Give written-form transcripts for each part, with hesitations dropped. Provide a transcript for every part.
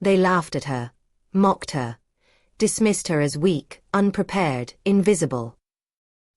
They laughed at her, mocked her, dismissed her as weak, unprepared, invisible.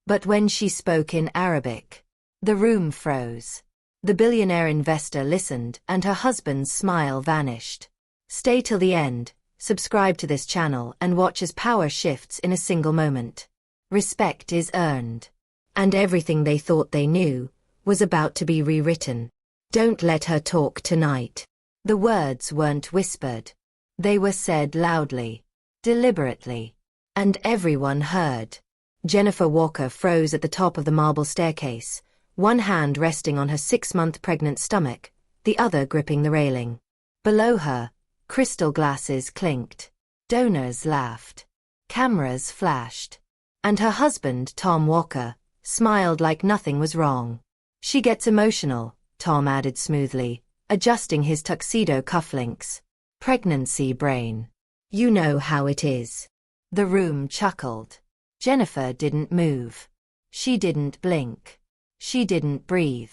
But when she spoke in Arabic, the room froze. The billionaire investor listened, and her husband's smile vanished. Stay till the end, subscribe to this channel, and watch as power shifts in a single moment. Respect is earned. And everything they thought they knew was about to be rewritten. Don't let her talk tonight. The words weren't whispered. They were said loudly, deliberately, and everyone heard. Jennifer Walker froze at the top of the marble staircase, one hand resting on her 6-month pregnant stomach, the other gripping the railing. Below her, crystal glasses clinked. Donors laughed. Cameras flashed. And her husband, Tom Walker, smiled like nothing was wrong. She gets emotional, Tom added smoothly, adjusting his tuxedo cufflinks. Pregnancy brain. You know how it is. The room chuckled. Jennifer didn't move. She didn't blink. She didn't breathe.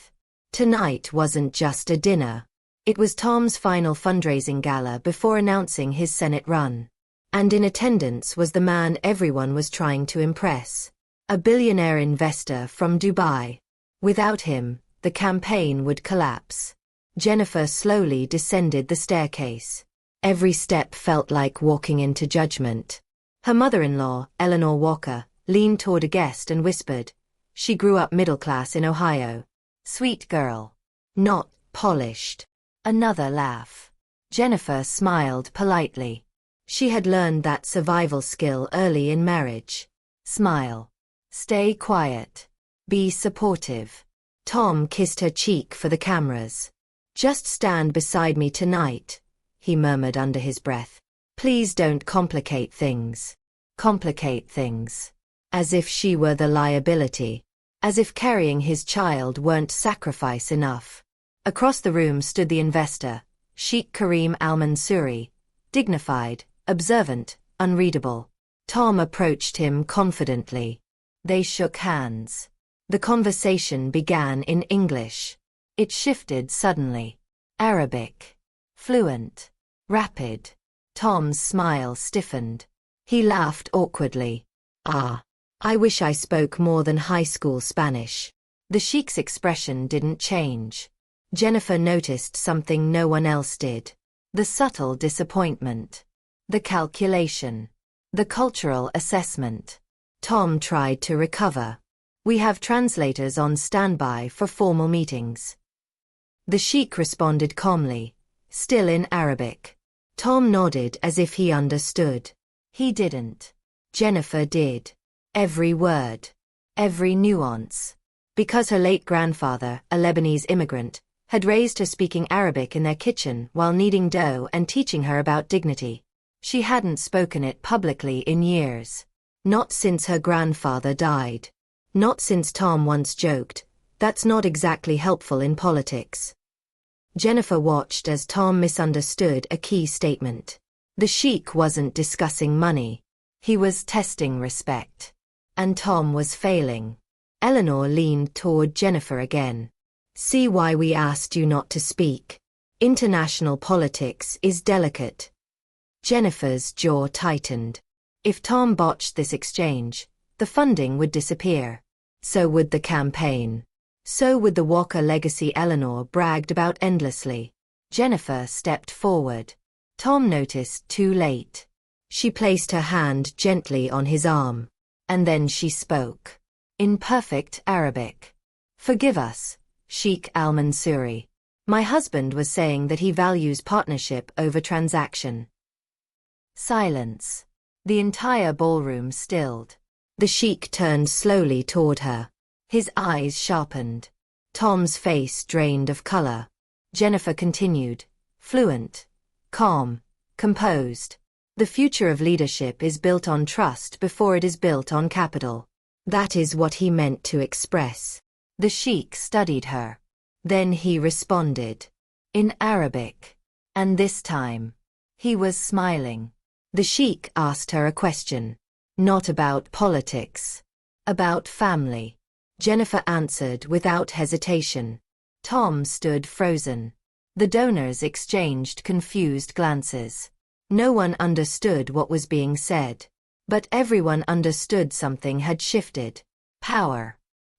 Tonight wasn't just a dinner. It was Tom's final fundraising gala before announcing his Senate run. And in attendance was the man everyone was trying to impress. A billionaire investor from Dubai. Without him, the campaign would collapse. Jennifer slowly descended the staircase. Every step felt like walking into judgment. Her mother-in-law, Eleanor Walker, leaned toward a guest and whispered. She grew up middle class in Ohio. Sweet girl. Not polished. Another laugh. Jennifer smiled politely. She had learned that survival skill early in marriage. Smile. Stay quiet. Be supportive. Tom kissed her cheek for the cameras. Just stand beside me tonight, he murmured under his breath. Please don't complicate things. Complicate things. As if she were the liability. As if carrying his child weren't sacrifice enough. Across the room stood the investor, Sheikh Karim al-Mansouri, dignified, observant, unreadable. Tom approached him confidently. They shook hands. The conversation began in English. It shifted suddenly. Arabic. Fluent. Rapid. Tom's smile stiffened. He laughed awkwardly. I wish I spoke more than high school Spanish. The Sheikh's expression didn't change. Jennifer noticed something no one else did. The subtle disappointment. The calculation. The cultural assessment. Tom tried to recover. We have translators on standby for formal meetings. The Sheikh responded calmly, still in Arabic. Tom nodded as if he understood. He didn't. Jennifer did. Every word. Every nuance. Because her late grandfather, a Lebanese immigrant, had raised her speaking Arabic in their kitchen while kneading dough and teaching her about dignity. She hadn't spoken it publicly in years. Not since her grandfather died. Not since Tom once joked, "That's not exactly helpful in politics." Jennifer watched as Tom misunderstood a key statement. The Sheikh wasn't discussing money. He was testing respect. And Tom was failing. Eleanor leaned toward Jennifer again. See why we asked you not to speak. International politics is delicate. Jennifer's jaw tightened. If Tom botched this exchange, the funding would disappear. So would the campaign. So would the Walker legacy Eleanor bragged about endlessly. Jennifer stepped forward. Tom noticed too late. She placed her hand gently on his arm. And then she spoke. In perfect Arabic. Forgive us, Sheikh al-Mansouri. My husband was saying that he values partnership over transaction. Silence. The entire ballroom stilled. The Sheikh turned slowly toward her. His eyes sharpened. Tom's face drained of color. Jennifer continued, fluent, calm, composed. The future of leadership is built on trust before it is built on capital. That is what he meant to express. The Sheikh studied her. Then he responded. In Arabic. And this time, he was smiling. The Sheikh asked her a question. Not about politics. About family. Jennifer answered without hesitation. Tom stood frozen. The donors exchanged confused glances. No one understood what was being said. But everyone understood something had shifted. Power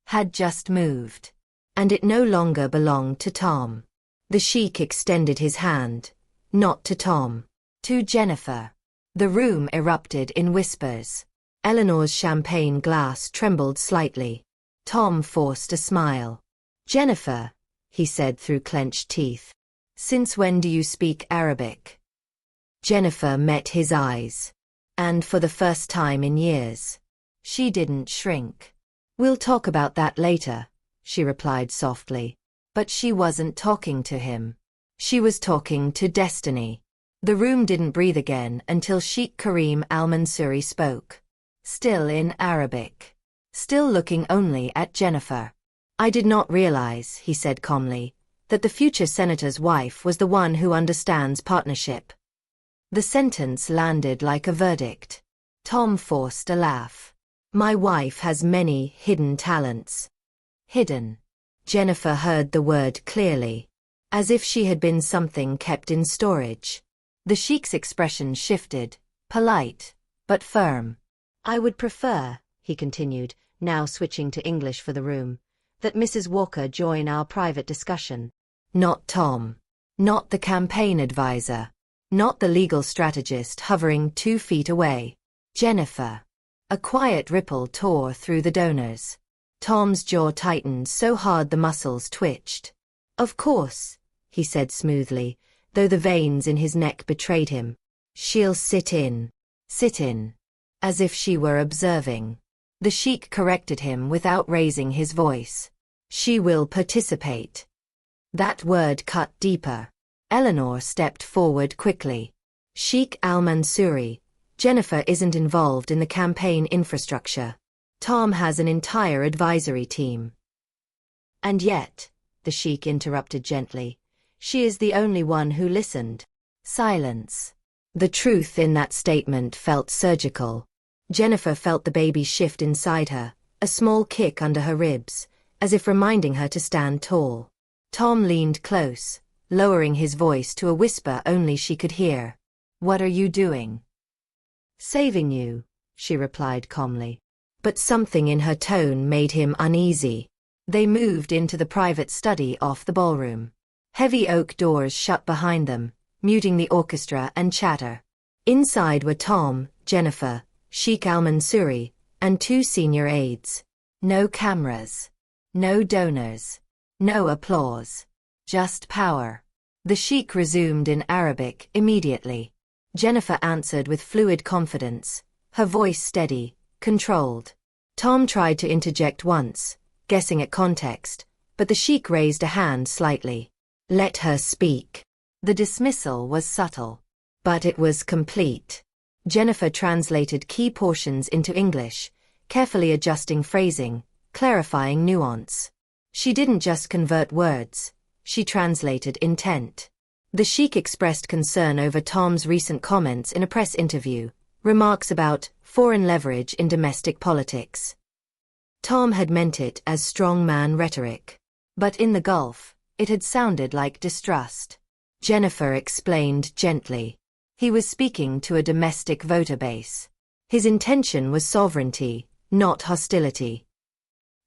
had just moved. And it no longer belonged to Tom. The sheik extended his hand. Not to Tom. To Jennifer. The room erupted in whispers. Eleanor's champagne glass trembled slightly. Tom forced a smile. "Jennifer," he said through clenched teeth. "Since when do you speak Arabic?" Jennifer met his eyes. And for the first time in years, she didn't shrink. "We'll talk about that later," she replied softly. But she wasn't talking to him. She was talking to destiny. The room didn't breathe again until Sheikh Karim al-Mansouri spoke. Still in Arabic. Still looking only at Jennifer. "I did not realize," he said calmly, "that the future senator's wife was the one who understands partnership." The sentence landed like a verdict. Tom forced a laugh. "My wife has many hidden talents." Hidden. Jennifer heard the word clearly, as if she had been something kept in storage. The sheik's expression shifted, polite, but firm. "I would prefer," he continued, now switching to English for the room, "that Mrs. Walker join our private discussion." Not Tom. Not the campaign advisor. Not the legal strategist hovering 2 feet away. Jennifer. A quiet ripple tore through the donors. Tom's jaw tightened so hard the muscles twitched. "Of course," he said smoothly, though the veins in his neck betrayed him. "She'll sit in. Sit in." As if she were observing. The sheik corrected him without raising his voice. "She will participate." That word cut deeper. Eleanor stepped forward quickly. "Sheikh al-Mansouri, Jennifer isn't involved in the campaign infrastructure. Tom has an entire advisory team." "And yet," the sheik interrupted gently, "she is the only one who listened." Silence. The truth in that statement felt surgical. Jennifer felt the baby shift inside her, a small kick under her ribs, as if reminding her to stand tall. Tom leaned close, lowering his voice to a whisper only she could hear. "What are you doing?" "Saving you," she replied calmly. But something in her tone made him uneasy. They moved into the private study off the ballroom. Heavy oak doors shut behind them, muting the orchestra and chatter. Inside were Tom, Jennifer, Sheikh al-Mansouri, and 2 senior aides. No cameras. No donors. No applause. Just power. The sheik resumed in Arabic immediately. Jennifer answered with fluid confidence, her voice steady, controlled. Tom tried to interject once, guessing at context, but the sheik raised a hand slightly. "Let her speak." The dismissal was subtle, but it was complete. Jennifer translated key portions into English, carefully adjusting phrasing, clarifying nuance. She didn't just convert words, she translated intent. The sheik expressed concern over Tom's recent comments in a press interview, remarks about foreign leverage in domestic politics. Tom had meant it as strongman rhetoric. But in the Gulf, it had sounded like distrust. Jennifer explained gently. He was speaking to a domestic voter base. His intention was sovereignty, not hostility.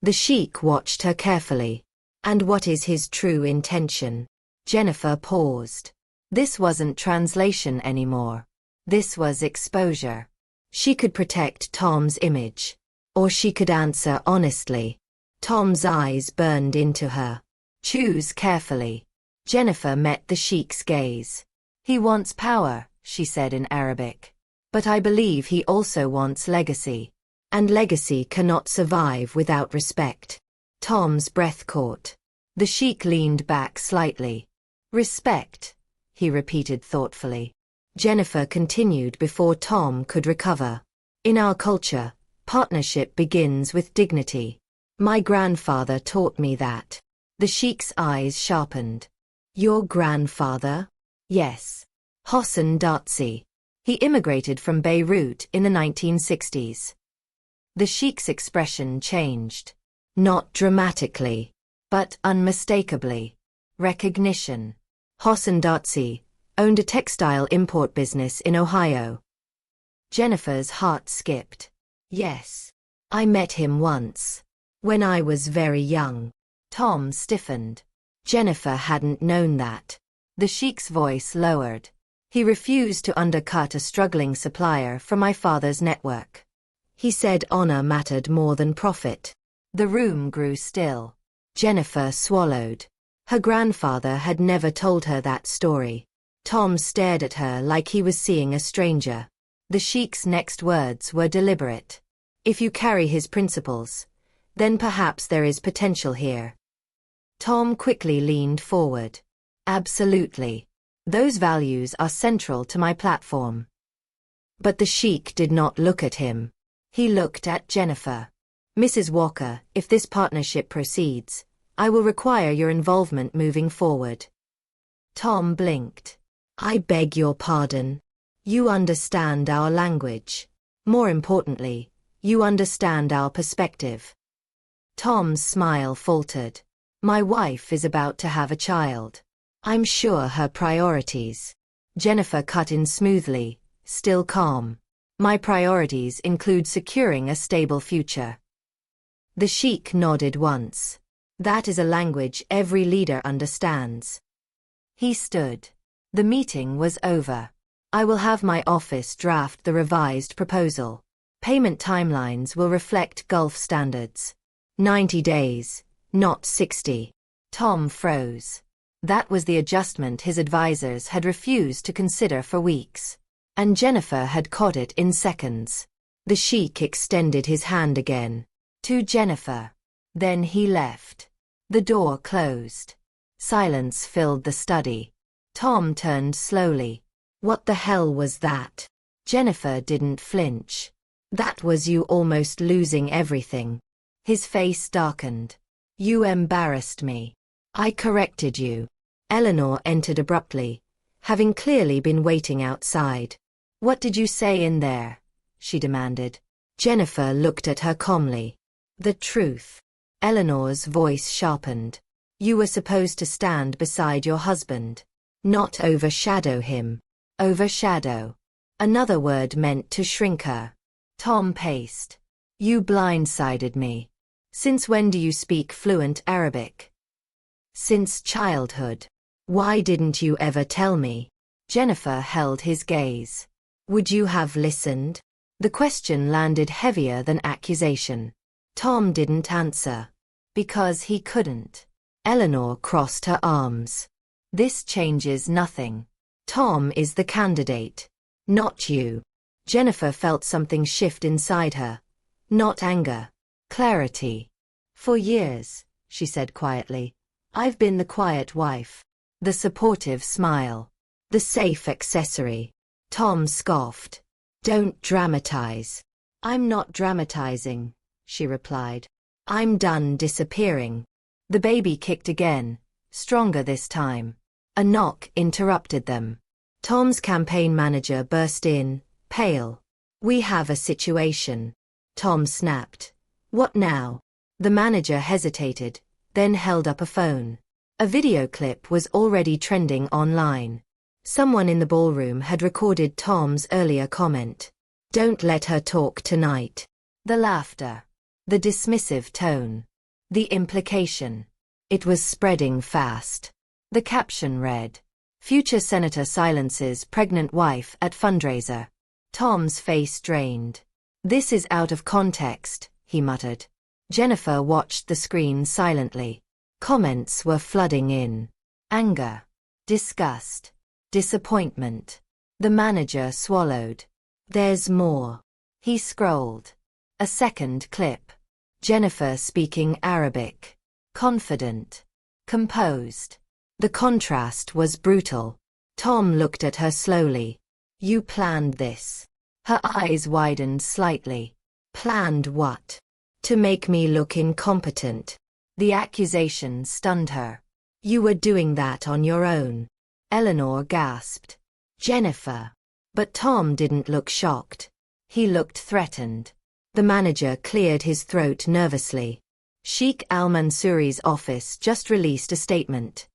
The sheik watched her carefully. "And what is his true intention?" Jennifer paused. This wasn't translation anymore. This was exposure. She could protect Tom's image. Or she could answer honestly. Tom's eyes burned into her. "Choose carefully." Jennifer met the sheik's gaze. "He wants power," she said in Arabic. "But I believe he also wants legacy. And legacy cannot survive without respect." Tom's breath caught. The sheik leaned back slightly. "Respect," he repeated thoughtfully. Jennifer continued before Tom could recover. "In our culture, partnership begins with dignity. My grandfather taught me that." The sheik's eyes sharpened. "Your grandfather?" "Yes. Hossein Darzi. He immigrated from Beirut in the 1960s. The sheik's expression changed. Not dramatically, but unmistakably. Recognition. Hossein Darzi, owned a textile import business in Ohio. Jennifer's heart skipped. Yes. I met him once. When I was very young. Tom stiffened. Jennifer hadn't known that. The sheik's voice lowered. He refused to undercut a struggling supplier from my father's network. He said honor mattered more than profit. The room grew still. Jennifer swallowed. Her grandfather had never told her that story. Tom stared at her like he was seeing a stranger. The sheik's next words were deliberate. If you carry his principles, then perhaps there is potential here. Tom quickly leaned forward. Absolutely. Those values are central to my platform. But the sheik did not look at him. He looked at Jennifer. Mrs. Walker, if this partnership proceeds, I will require your involvement moving forward. Tom blinked. I beg your pardon. You understand our language. More importantly, you understand our perspective. Tom's smile faltered. My wife is about to have a child. I'm sure her priorities. Jennifer cut in smoothly, still calm. My priorities include securing a stable future. The sheik nodded once. That is a language every leader understands. He stood. The meeting was over. I will have my office draft the revised proposal. Payment timelines will reflect Gulf standards. 90 days, not 60. Tom froze. That was the adjustment his advisors had refused to consider for weeks. And Jennifer had caught it in seconds. The sheik extended his hand again. To Jennifer. Then he left. The door closed. Silence filled the study. Tom turned slowly. What the hell was that? Jennifer didn't flinch. That was you almost losing everything. His face darkened. You embarrassed me. I corrected you. Eleanor entered abruptly, having clearly been waiting outside. What did you say in there? She demanded. Jennifer looked at her calmly. The truth. Eleanor's voice sharpened. You were supposed to stand beside your husband. Not overshadow him. Overshadow. Another word meant to shrink her. Tom paced. You blindsided me. Since when do you speak fluent Arabic? Since childhood. Why didn't you ever tell me? Jennifer held his gaze. Would you have listened? The question landed heavier than accusation. Tom didn't answer. Because he couldn't. Eleanor crossed her arms. This changes nothing. Tom is the candidate. Not you. Jennifer felt something shift inside her. Not anger. Clarity. For years, she said quietly, I've been the quiet wife. The supportive smile. The safe accessory. Tom scoffed. Don't dramatize. I'm not dramatizing, she replied. I'm done disappearing. The baby kicked again, stronger this time. A knock interrupted them. Tom's campaign manager burst in, pale. We have a situation. Tom snapped. What now? The manager hesitated, then held up a phone. A video clip was already trending online. Someone in the ballroom had recorded Tom's earlier comment. Don't let her talk tonight. The laughter. The dismissive tone. The implication. It was spreading fast. The caption read, Future Senator silences pregnant wife at fundraiser. Tom's face drained. This is out of context, he muttered. Jennifer watched the screen silently. Comments were flooding in. Anger. Disgust. Disappointment. The manager swallowed. There's more. He scrolled. A second clip. Jennifer speaking Arabic. Confident. Composed. The contrast was brutal. Tom looked at her slowly. You planned this. Her eyes widened slightly. Planned what? To make me look incompetent. The accusation stunned her. You were doing that on your own. Eleanor gasped. Jennifer. But Tom didn't look shocked. He looked threatened. The manager cleared his throat nervously. Sheikh Al-Mansouri's office just released a statement.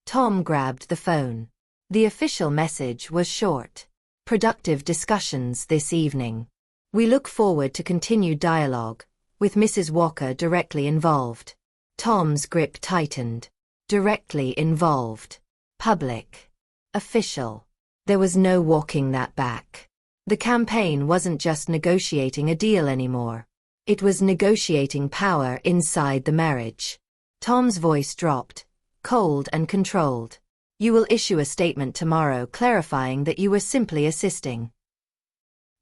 Tom grabbed the phone. The official message was short. Productive discussions this evening. We look forward to continued dialogue, with Mrs. Walker directly involved. Tom's grip tightened. Directly involved. Public. Official. There was no walking that back. The campaign wasn't just negotiating a deal anymore. It was negotiating power inside the marriage. Tom's voice dropped, cold and controlled. You will issue a statement tomorrow clarifying that you were simply assisting.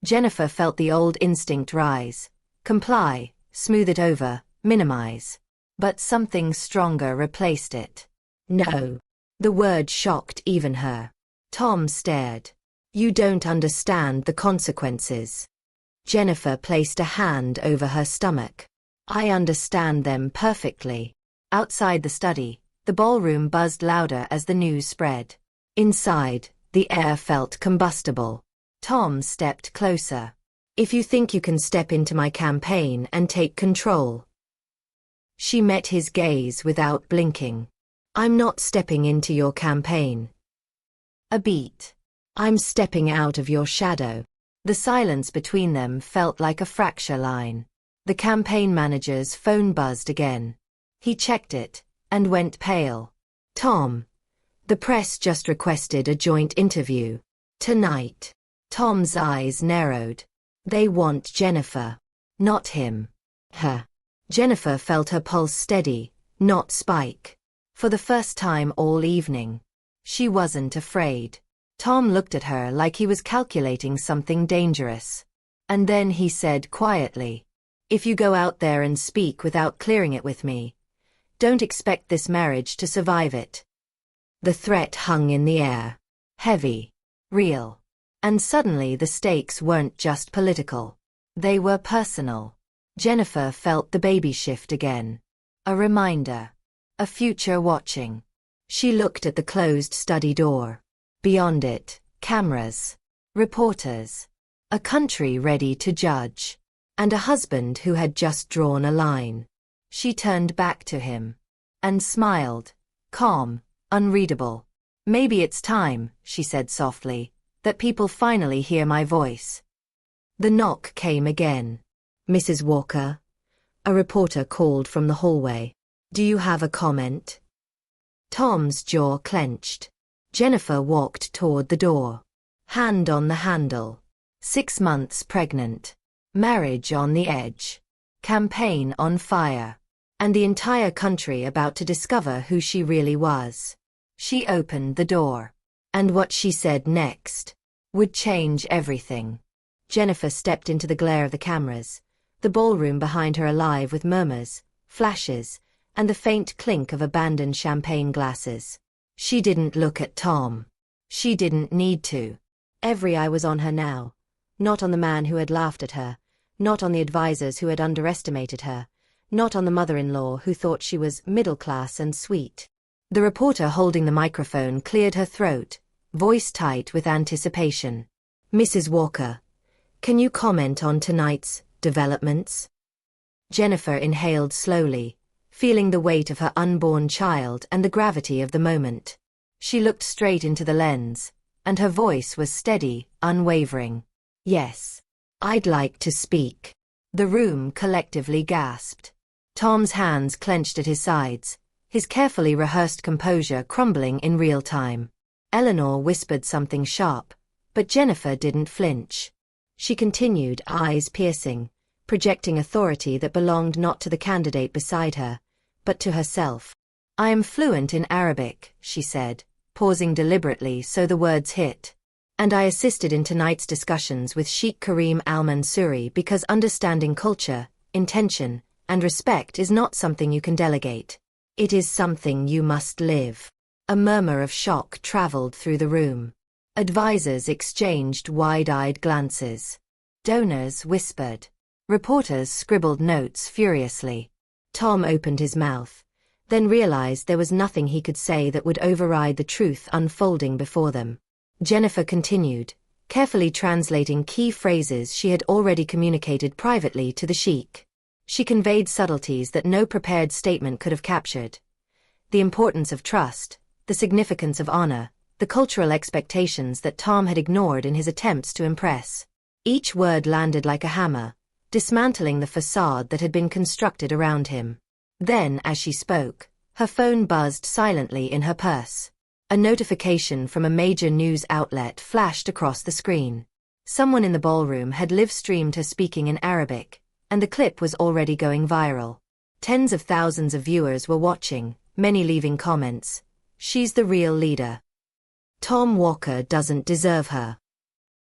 Jennifer felt the old instinct rise. Comply, smooth it over, minimize. But something stronger replaced it. No. The word shocked even her. Tom stared. You don't understand the consequences. Jennifer placed a hand over her stomach. I understand them perfectly. Outside the study, the ballroom buzzed louder as the news spread. Inside, the air felt combustible. Tom stepped closer. If you think you can step into my campaign and take control. She met his gaze without blinking. I'm not stepping into your campaign. A beat. I'm stepping out of your shadow. The silence between them felt like a fracture line. The campaign manager's phone buzzed again. He checked it and went pale. Tom. The press just requested a joint interview. Tonight. Tom's eyes narrowed. They want Jennifer. Not him. Her. Jennifer felt her pulse steady, not spike. For the first time all evening. She wasn't afraid. Tom looked at her like he was calculating something dangerous. And then he said quietly, if you go out there and speak without clearing it with me, don't expect this marriage to survive it. The threat hung in the air. Heavy. Real. And suddenly the stakes weren't just political. They were personal. Jennifer felt the baby shift again. A reminder. A future watching. She looked at the closed study door. Beyond it, cameras. Reporters. A country ready to judge. And a husband who had just drawn a line. She turned back to him. And smiled. Calm, unreadable. Maybe it's time, she said softly, that people finally hear my voice. The knock came again. Mrs. Walker? A reporter called from the hallway. Do you have a comment? Tom's jaw clenched. Jennifer walked toward the door. Hand on the handle. 6 months pregnant. Marriage on the edge. Campaign on fire. And the entire country about to discover who she really was. She opened the door. And what she said next would change everything. Jennifer stepped into the glare of the cameras, the ballroom behind her alive with murmurs, flashes, and the faint clink of abandoned champagne glasses. She didn't look at Tom. She didn't need to. Every eye was on her now. Not on the man who had laughed at her, not on the advisors who had underestimated her, not on the mother-in-law who thought she was middle-class and sweet. The reporter holding the microphone cleared her throat, voice tight with anticipation. Mrs. Walker, can you comment on tonight's developments? Jennifer inhaled slowly, feeling the weight of her unborn child and the gravity of the moment. She looked straight into the lens, and her voice was steady, unwavering. Yes. I'd like to speak. The room collectively gasped. Tom's hands clenched at his sides, his carefully rehearsed composure crumbling in real time. Eleanor whispered something sharp, but Jennifer didn't flinch. She continued, eyes piercing, projecting authority that belonged not to the candidate beside her, but to herself. I am fluent in Arabic, she said, pausing deliberately so the words hit. And I assisted in tonight's discussions with Sheikh Karim al-Mansouri because understanding culture, intention, and respect is not something you can delegate. It is something you must live. A murmur of shock traveled through the room. Advisors exchanged wide-eyed glances. Donors whispered. Reporters scribbled notes furiously. Tom opened his mouth, then realized there was nothing he could say that would override the truth unfolding before them. Jennifer continued, carefully translating key phrases she had already communicated privately to the sheikh. She conveyed subtleties that no prepared statement could have captured. The importance of trust, the significance of honor, the cultural expectations that Tom had ignored in his attempts to impress. Each word landed like a hammer, dismantling the facade that had been constructed around him. Then, as she spoke, her phone buzzed silently in her purse. A notification from a major news outlet flashed across the screen. Someone in the ballroom had live-streamed her speaking in Arabic, and the clip was already going viral. Tens of thousands of viewers were watching, many leaving comments. "She's the real leader. Tom Walker doesn't deserve her.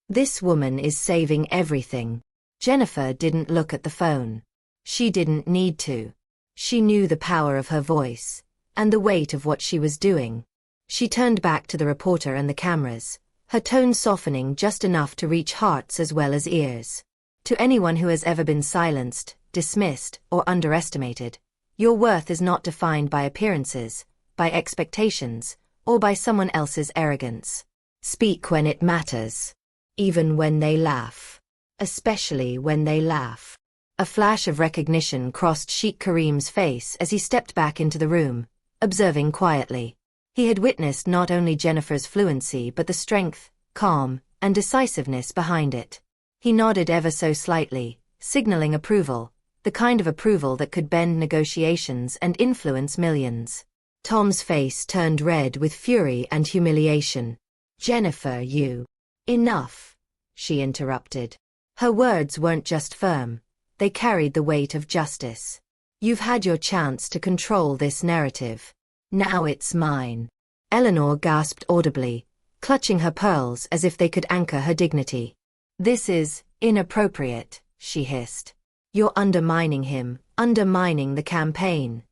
This woman is saving everything." Jennifer didn't look at the phone. She didn't need to. She knew the power of her voice, and the weight of what she was doing. She turned back to the reporter and the cameras, her tone softening just enough to reach hearts as well as ears. "To anyone who has ever been silenced, dismissed, or underestimated, your worth is not defined by appearances, by expectations, or by someone else's arrogance. Speak when it matters. Even when they laugh. Especially when they laugh." A flash of recognition crossed Sheikh Karim's face as he stepped back into the room, observing quietly. He had witnessed not only Jennifer's fluency but the strength, calm, and decisiveness behind it. He nodded ever so slightly, signaling approval, the kind of approval that could bend negotiations and influence millions. Tom's face turned red with fury and humiliation. "Jennifer, you..." "Enough," she interrupted. Her words weren't just firm, they carried the weight of justice. "You've had your chance to control this narrative. Now it's mine." Eleanor gasped audibly, clutching her pearls as if they could anchor her dignity. "This is inappropriate," she hissed. "You're undermining him, undermining the campaign."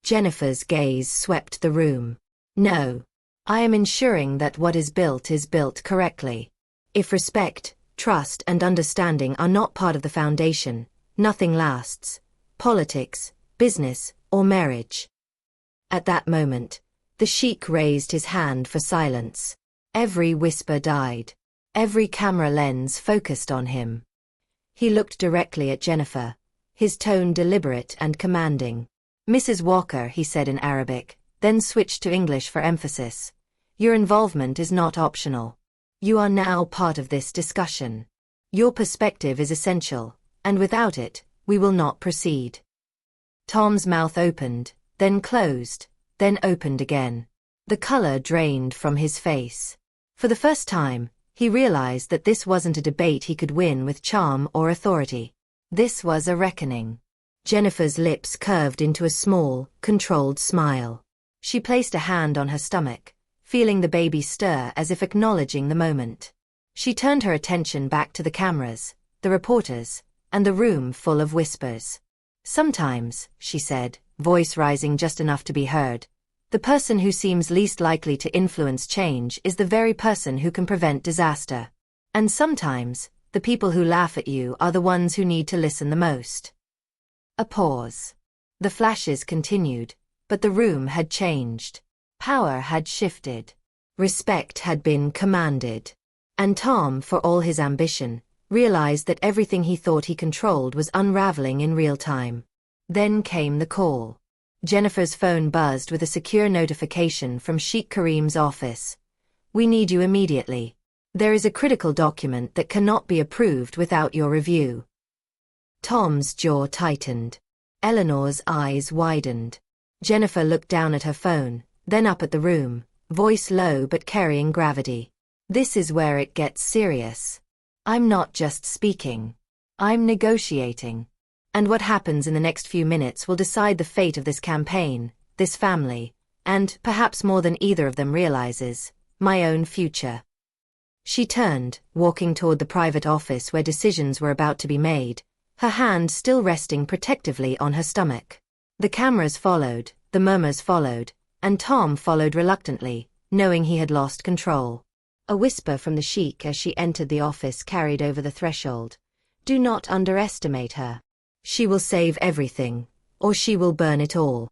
Jennifer's gaze swept the room. "No. I am ensuring that what is built correctly. If respect, trust, and understanding are not part of the foundation, nothing lasts. Politics, business, or marriage." At that moment, the Sheikh raised his hand for silence. Every whisper died. Every camera lens focused on him. He looked directly at Jennifer, his tone deliberate and commanding. "Mrs. Walker," he said in Arabic, then switched to English for emphasis. "Your involvement is not optional. You are now part of this discussion. Your perspective is essential, and without it, we will not proceed." Tom's mouth opened, then closed, then opened again. The color drained from his face. For the first time, he realized that this wasn't a debate he could win with charm or authority. This was a reckoning. Jennifer's lips curved into a small, controlled smile. She placed a hand on her stomach, feeling the baby stir as if acknowledging the moment. She turned her attention back to the cameras, the reporters, and the room full of whispers. "Sometimes," she said, voice rising just enough to be heard, "the person who seems least likely to influence change is the very person who can prevent disaster. And sometimes, the people who laugh at you are the ones who need to listen the most." A pause. The flashes continued, but the room had changed. Power had shifted. Respect had been commanded. And Tom, for all his ambition, realized that everything he thought he controlled was unraveling in real time. Then came the call. Jennifer's phone buzzed with a secure notification from Sheikh Karim's office. "We need you immediately. There is a critical document that cannot be approved without your review." Tom's jaw tightened. Eleanor's eyes widened. Jennifer looked down at her phone, then up at the room, voice low but carrying gravity. "This is where it gets serious. I'm not just speaking. I'm negotiating. And what happens in the next few minutes will decide the fate of this campaign, this family, and, perhaps more than either of them realizes, my own future." She turned, walking toward the private office where decisions were about to be made, her hand still resting protectively on her stomach. The cameras followed, the murmurs followed, and Tom followed reluctantly, knowing he had lost control. A whisper from the Sheikh as she entered the office carried over the threshold. "Do not underestimate her. She will save everything, or she will burn it all."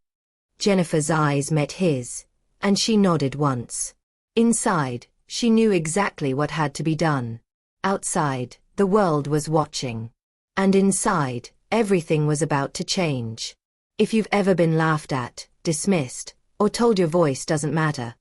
Jennifer's eyes met his, and she nodded once. Inside, she knew exactly what had to be done. Outside, the world was watching. And inside, everything was about to change. If you've ever been laughed at, dismissed, or told your voice doesn't matter,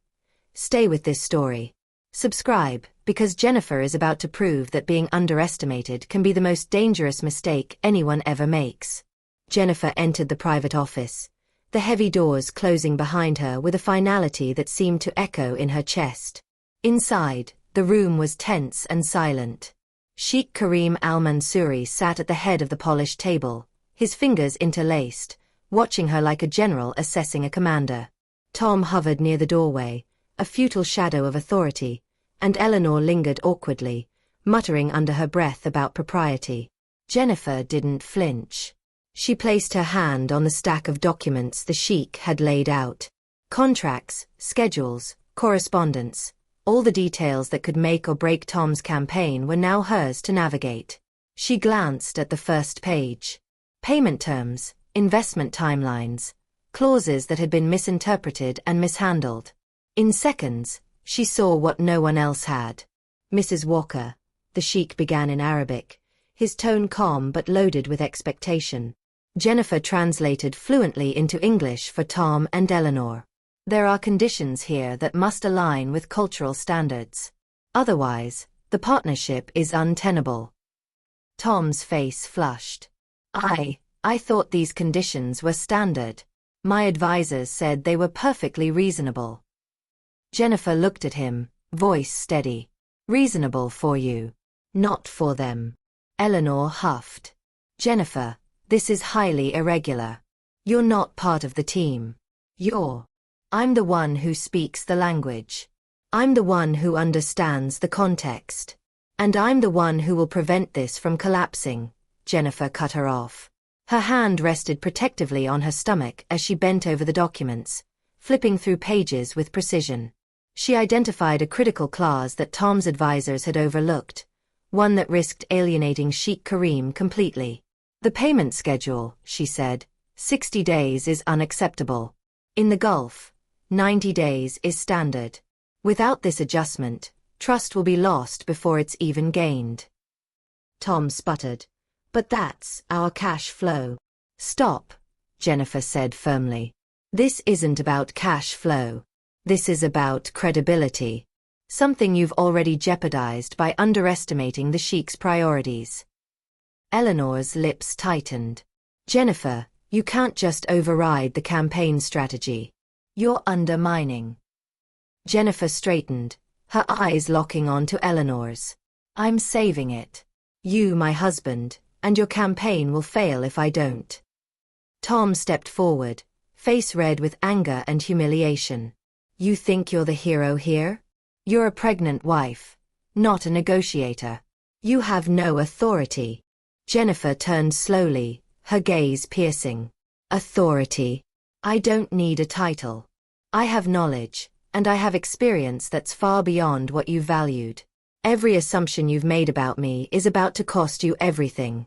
Stay with this story. Subscribe, because Jennifer is about to prove that being underestimated can be the most dangerous mistake anyone ever makes. Jennifer entered the private office, the heavy doors closing behind her with a finality that seemed to echo in her chest. Inside, the room was tense and silent. Sheikh Karim al-Mansouri sat at the head of the polished table, his fingers interlaced, watching her like a general assessing a commander. Tom hovered near the doorway, a futile shadow of authority, and Eleanor lingered awkwardly, muttering under her breath about propriety. Jennifer didn't flinch. She placed her hand on the stack of documents the sheikh had laid out. Contracts, schedules, correspondence, all the details that could make or break Tom's campaign were now hers to navigate. She glanced at the first page. Payment terms, investment timelines, clauses that had been misinterpreted and mishandled. In seconds, she saw what no one else had. Mrs. Walker, the sheikh began in Arabic, his tone calm but loaded with expectation. Jennifer translated fluently into English for Tom and Eleanor. There are conditions here that must align with cultural standards. Otherwise, the partnership is untenable. Tom's face flushed. I thought these conditions were standard. My advisors said they were perfectly reasonable. Jennifer looked at him, voice steady. Reasonable for you. Not for them. Eleanor huffed. Jennifer, this is highly irregular. You're not part of the team. I'm the one who speaks the language. I'm the one who understands the context. And I'm the one who will prevent this from collapsing. Jennifer cut her off. Her hand rested protectively on her stomach as she bent over the documents, flipping through pages with precision. She identified a critical clause that Tom's advisors had overlooked, one that risked alienating Sheikh Karim completely. The payment schedule, she said, 60 days is unacceptable. In the Gulf, 90 days is standard. Without this adjustment, trust will be lost before it's even gained. Tom sputtered. But that's our cash flow. Stop, Jennifer said firmly. This isn't about cash flow. This is about credibility. Something you've already jeopardized by underestimating the sheikh's priorities. Eleanor's lips tightened. Jennifer, you can't just override the campaign strategy. You're undermining. Jennifer straightened, her eyes locking onto Eleanor's. I'm saving it. You, my husband, and your campaign will fail if I don't. Tom stepped forward, face red with anger and humiliation. You think you're the hero here? You're a pregnant wife, not a negotiator. You have no authority. Jennifer turned slowly, her gaze piercing. Authority? I don't need a title. I have knowledge, and I have experience that's far beyond what you valued. Every assumption you've made about me is about to cost you everything.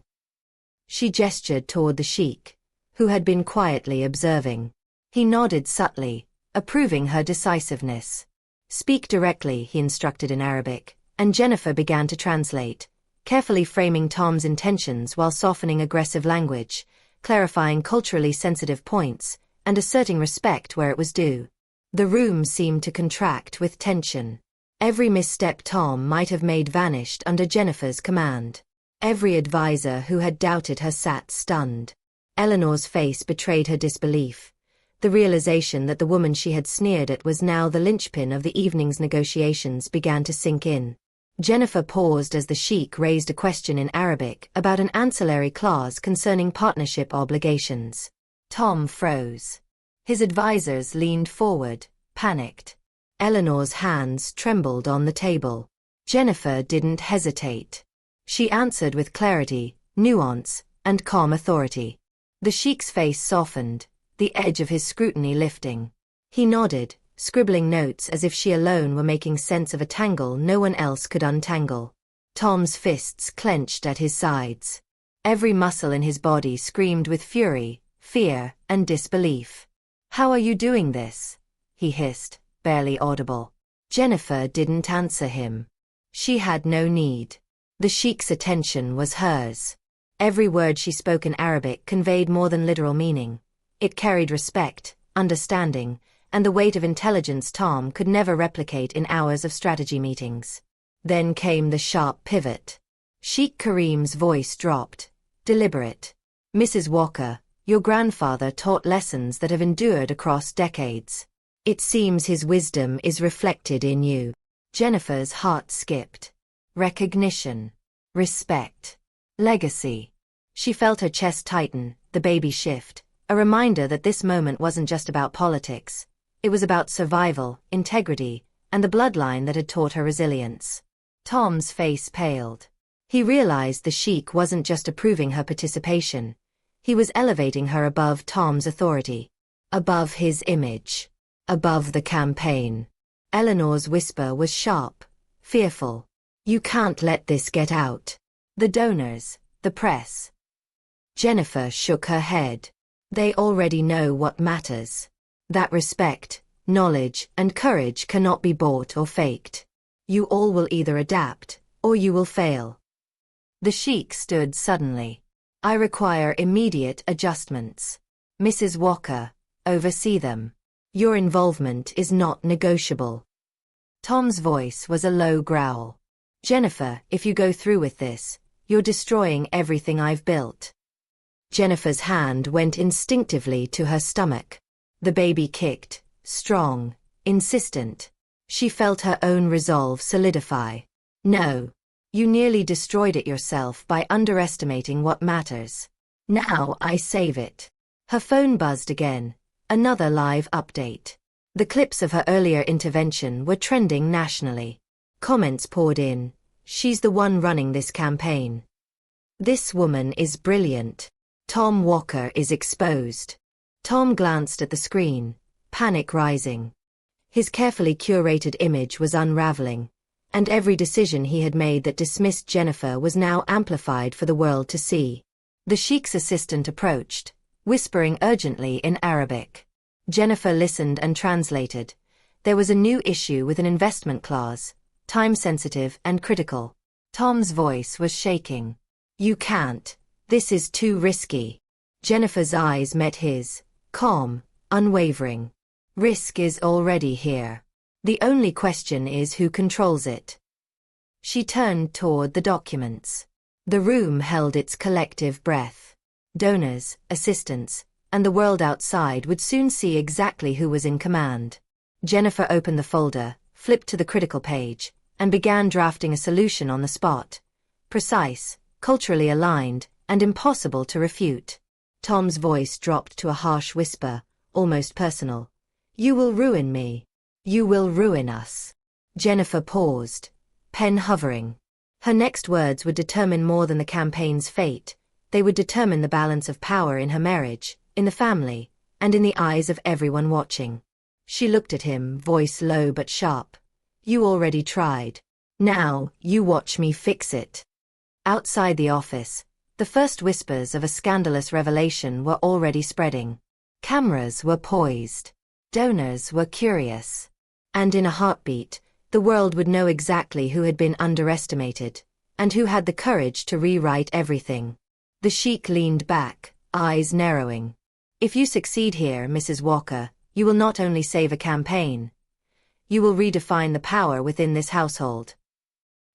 She gestured toward the sheikh, who had been quietly observing. He nodded subtly, approving her decisiveness. Speak directly, he instructed in Arabic, and Jennifer began to translate, carefully framing Tom's intentions while softening aggressive language, clarifying culturally sensitive points, and asserting respect where it was due. The room seemed to contract with tension. Every misstep Tom might have made vanished under Jennifer's command. Every advisor who had doubted her sat stunned. Eleanor's face betrayed her disbelief. The realization that the woman she had sneered at was now the linchpin of the evening's negotiations began to sink in. Jennifer paused as the sheikh raised a question in Arabic about an ancillary clause concerning partnership obligations. Tom froze. His advisors leaned forward, panicked. Eleanor's hands trembled on the table. Jennifer didn't hesitate. She answered with clarity, nuance, and calm authority. The sheikh's face softened, the edge of his scrutiny lifting. He nodded, scribbling notes as if she alone were making sense of a tangle no one else could untangle. Tom's fists clenched at his sides. Every muscle in his body screamed with fury, fear, and disbelief. How are you doing this? He hissed, barely audible. Jennifer didn't answer him. She had no need. The sheikh's attention was hers. Every word she spoke in Arabic conveyed more than literal meaning. It carried respect, understanding, and the weight of intelligence Tom could never replicate in hours of strategy meetings. Then came the sharp pivot. Sheikh Karim's voice dropped, deliberate. Mrs. Walker, your grandfather taught lessons that have endured across decades. It seems his wisdom is reflected in you. Jennifer's heart skipped. Recognition. Respect. Legacy. She felt her chest tighten, the baby shift, a reminder that this moment wasn't just about politics. It was about survival, integrity, and the bloodline that had taught her resilience. Tom's face paled. He realized the sheik wasn't just approving her participation. He was elevating her above Tom's authority. Above his image. Above the campaign. Eleanor's whisper was sharp, fearful. You can't let this get out. The donors, the press. Jennifer shook her head. They already know what matters. That respect, knowledge, and courage cannot be bought or faked. You all will either adapt, or you will fail. The sheik stood suddenly. I require immediate adjustments. Mrs. Walker, oversee them. Your involvement is not negotiable. Tom's voice was a low growl. Jennifer, if you go through with this, you're destroying everything I've built. Jennifer's hand went instinctively to her stomach. The baby kicked, strong, insistent. She felt her own resolve solidify. No. You nearly destroyed it yourself by underestimating what matters. Now I save it. Her phone buzzed again. Another live update. The clips of her earlier intervention were trending nationally. Comments poured in. She's the one running this campaign. This woman is brilliant. Tom Walker is exposed. Tom glanced at the screen, panic rising. His carefully curated image was unraveling, and every decision he had made that dismissed Jennifer was now amplified for the world to see. The sheik's assistant approached, whispering urgently in Arabic. Jennifer listened and translated. There was a new issue with an investment clause, time-sensitive and critical. Tom's voice was shaking. You can't. This is too risky. Jennifer's eyes met his, calm, unwavering. Risk is already here. The only question is who controls it. She turned toward the documents. The room held its collective breath. Donors, assistants, and the world outside would soon see exactly who was in command. Jennifer opened the folder, flipped to the critical page, and began drafting a solution on the spot. Precise, culturally aligned, and impossible to refute. Tom's voice dropped to a harsh whisper, almost personal. You will ruin me. You will ruin us. Jennifer paused, pen hovering. Her next words would determine more than the campaign's fate. They would determine the balance of power in her marriage, in the family, and in the eyes of everyone watching. She looked at him, voice low but sharp. You already tried. Now, you watch me fix it. Outside the office, the first whispers of a scandalous revelation were already spreading. Cameras were poised. Donors were curious. And in a heartbeat, the world would know exactly who had been underestimated, and who had the courage to rewrite everything. The sheik leaned back, eyes narrowing. If you succeed here, Mrs. Walker, you will not only save a campaign. You will redefine the power within this household.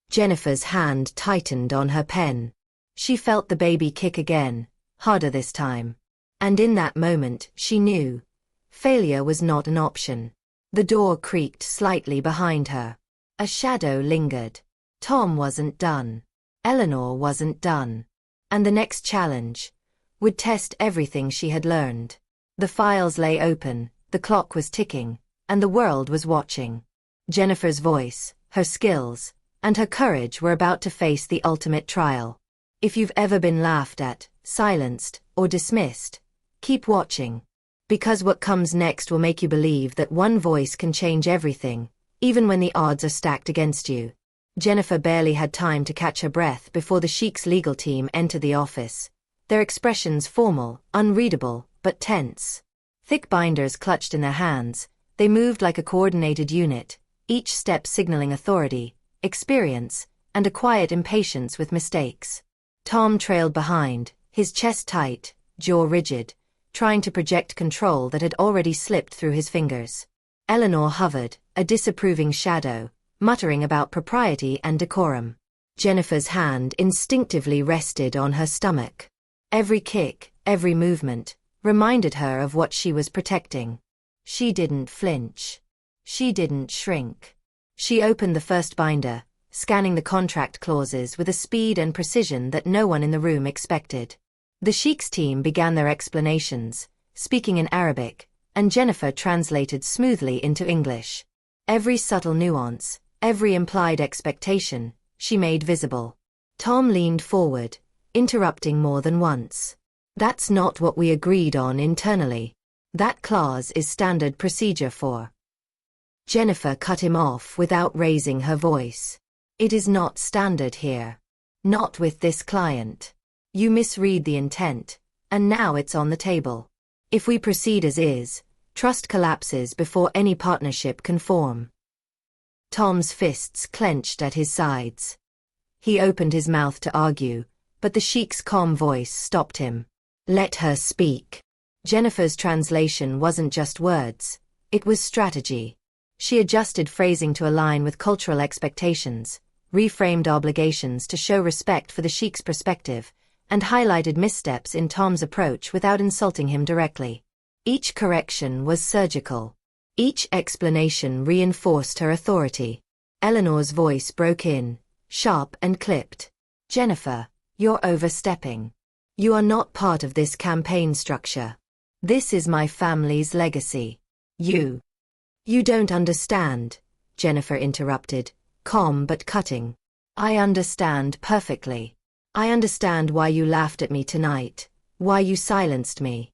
Jennifer's hand tightened on her pen. She felt the baby kick again, harder this time. And in that moment, she knew. Failure was not an option. The door creaked slightly behind her. A shadow lingered. Tom wasn't done. Eleanor wasn't done. And the next challenge would test everything she had learned. The files lay open, the clock was ticking, and the world was watching. Jennifer's voice, her skills, and her courage were about to face the ultimate trial. If you've ever been laughed at, silenced, or dismissed, keep watching. Because what comes next will make you believe that one voice can change everything, even when the odds are stacked against you. Jennifer barely had time to catch her breath before the sheik's legal team entered the office. Their expressions formal, unreadable, but tense. Thick binders clutched in their hands, they moved like a coordinated unit, each step signaling authority, experience, and a quiet impatience with mistakes. Tom trailed behind, his chest tight, jaw rigid, trying to project control that had already slipped through his fingers. Eleanor hovered, a disapproving shadow, muttering about propriety and decorum. Jennifer's hand instinctively rested on her stomach. Every kick, every movement, reminded her of what she was protecting. She didn't flinch. She didn't shrink. She opened the first binder, scanning the contract clauses with a speed and precision that no one in the room expected. The Sheik's team began their explanations, speaking in Arabic, and Jennifer translated smoothly into English. Every subtle nuance, every implied expectation, she made visible. Tom leaned forward, interrupting more than once. That's not what we agreed on internally. That clause is standard procedure for. Jennifer cut him off without raising her voice. It is not standard here. Not with this client. You misread the intent, and now it's on the table. If we proceed as is, trust collapses before any partnership can form. Tom's fists clenched at his sides. He opened his mouth to argue, but the Sheik's calm voice stopped him. Let her speak. Jennifer's translation wasn't just words, it was strategy. She adjusted phrasing to align with cultural expectations, reframed obligations to show respect for the Sheik's perspective, and highlighted missteps in Tom's approach without insulting him directly. Each correction was surgical. Each explanation reinforced her authority. Eleanor's voice broke in, sharp and clipped. Jennifer, you're overstepping. You are not part of this campaign structure. This is my family's legacy. You don't understand, Jennifer interrupted, calm but cutting. I understand perfectly. I understand why you laughed at me tonight, why you silenced me,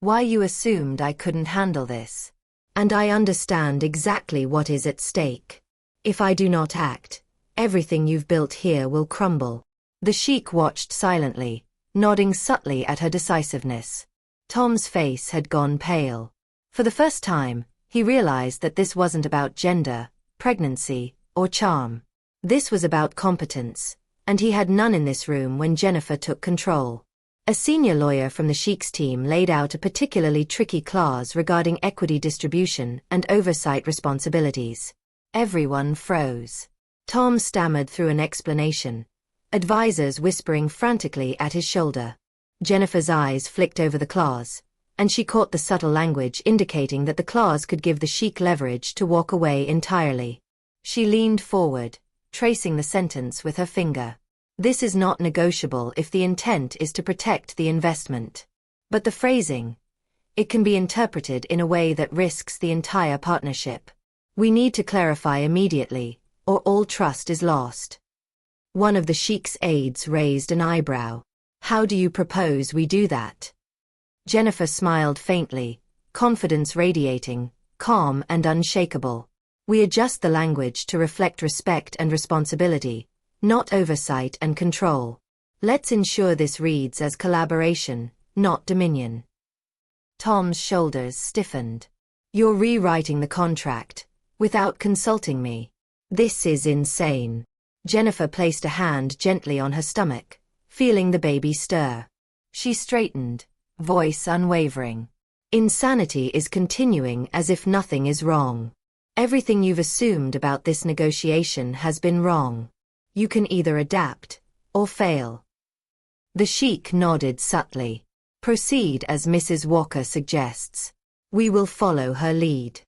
why you assumed I couldn't handle this. And I understand exactly what is at stake. If I do not act, everything you've built here will crumble. The Sheik watched silently, nodding subtly at her decisiveness. Tom's face had gone pale. For the first time, he realized that this wasn't about gender, pregnancy, or charm. This was about competence, and he had none in this room when Jennifer took control. A senior lawyer from the Sheik's team laid out a particularly tricky clause regarding equity distribution and oversight responsibilities. Everyone froze. Tom stammered through an explanation, advisors whispering frantically at his shoulder. Jennifer's eyes flicked over the clause, and she caught the subtle language indicating that the clause could give the Sheik leverage to walk away entirely. She leaned forward, tracing the sentence with her finger. This is not negotiable if the intent is to protect the investment. But the phrasing, it can be interpreted in a way that risks the entire partnership. We need to clarify immediately, or all trust is lost. One of the Sheik's aides raised an eyebrow. How do you propose we do that? Jennifer smiled faintly, confidence radiating, calm and unshakable. We adjust the language to reflect respect and responsibility, not oversight and control. Let's ensure this reads as collaboration, not dominion. Tom's shoulders stiffened. You're rewriting the contract, without consulting me. This is insane. Jennifer placed a hand gently on her stomach, feeling the baby stir. She straightened, voice unwavering. Insanity is continuing as if nothing is wrong. Everything you've assumed about this negotiation has been wrong. You can either adapt, or fail. The Sheik nodded subtly. Proceed as Mrs. Walker suggests. We will follow her lead.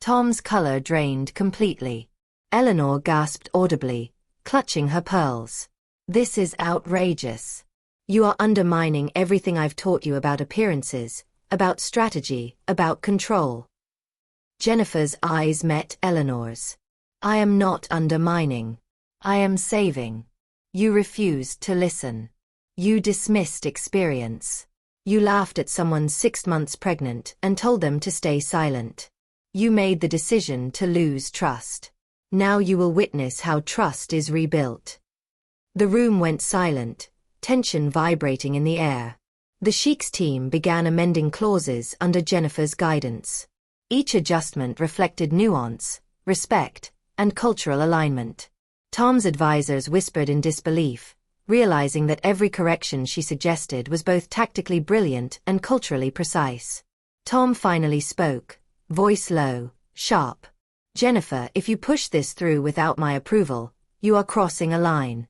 Tom's color drained completely. Eleanor gasped audibly, clutching her pearls. This is outrageous. You are undermining everything I've taught you about appearances, about strategy, about control. Jennifer's eyes met Eleanor's. I am not undermining. I am saving. You refused to listen. You dismissed experience. You laughed at someone 6 months pregnant and told them to stay silent. You made the decision to lose trust. Now you will witness how trust is rebuilt. The room went silent, tension vibrating in the air. The Sheik's team began amending clauses under Jennifer's guidance. Each adjustment reflected nuance, respect, and cultural alignment. Tom's advisors whispered in disbelief, realizing that every correction she suggested was both tactically brilliant and culturally precise. Tom finally spoke, voice low, Sharp. Jennifer, if you push this through without my approval, you are crossing a line.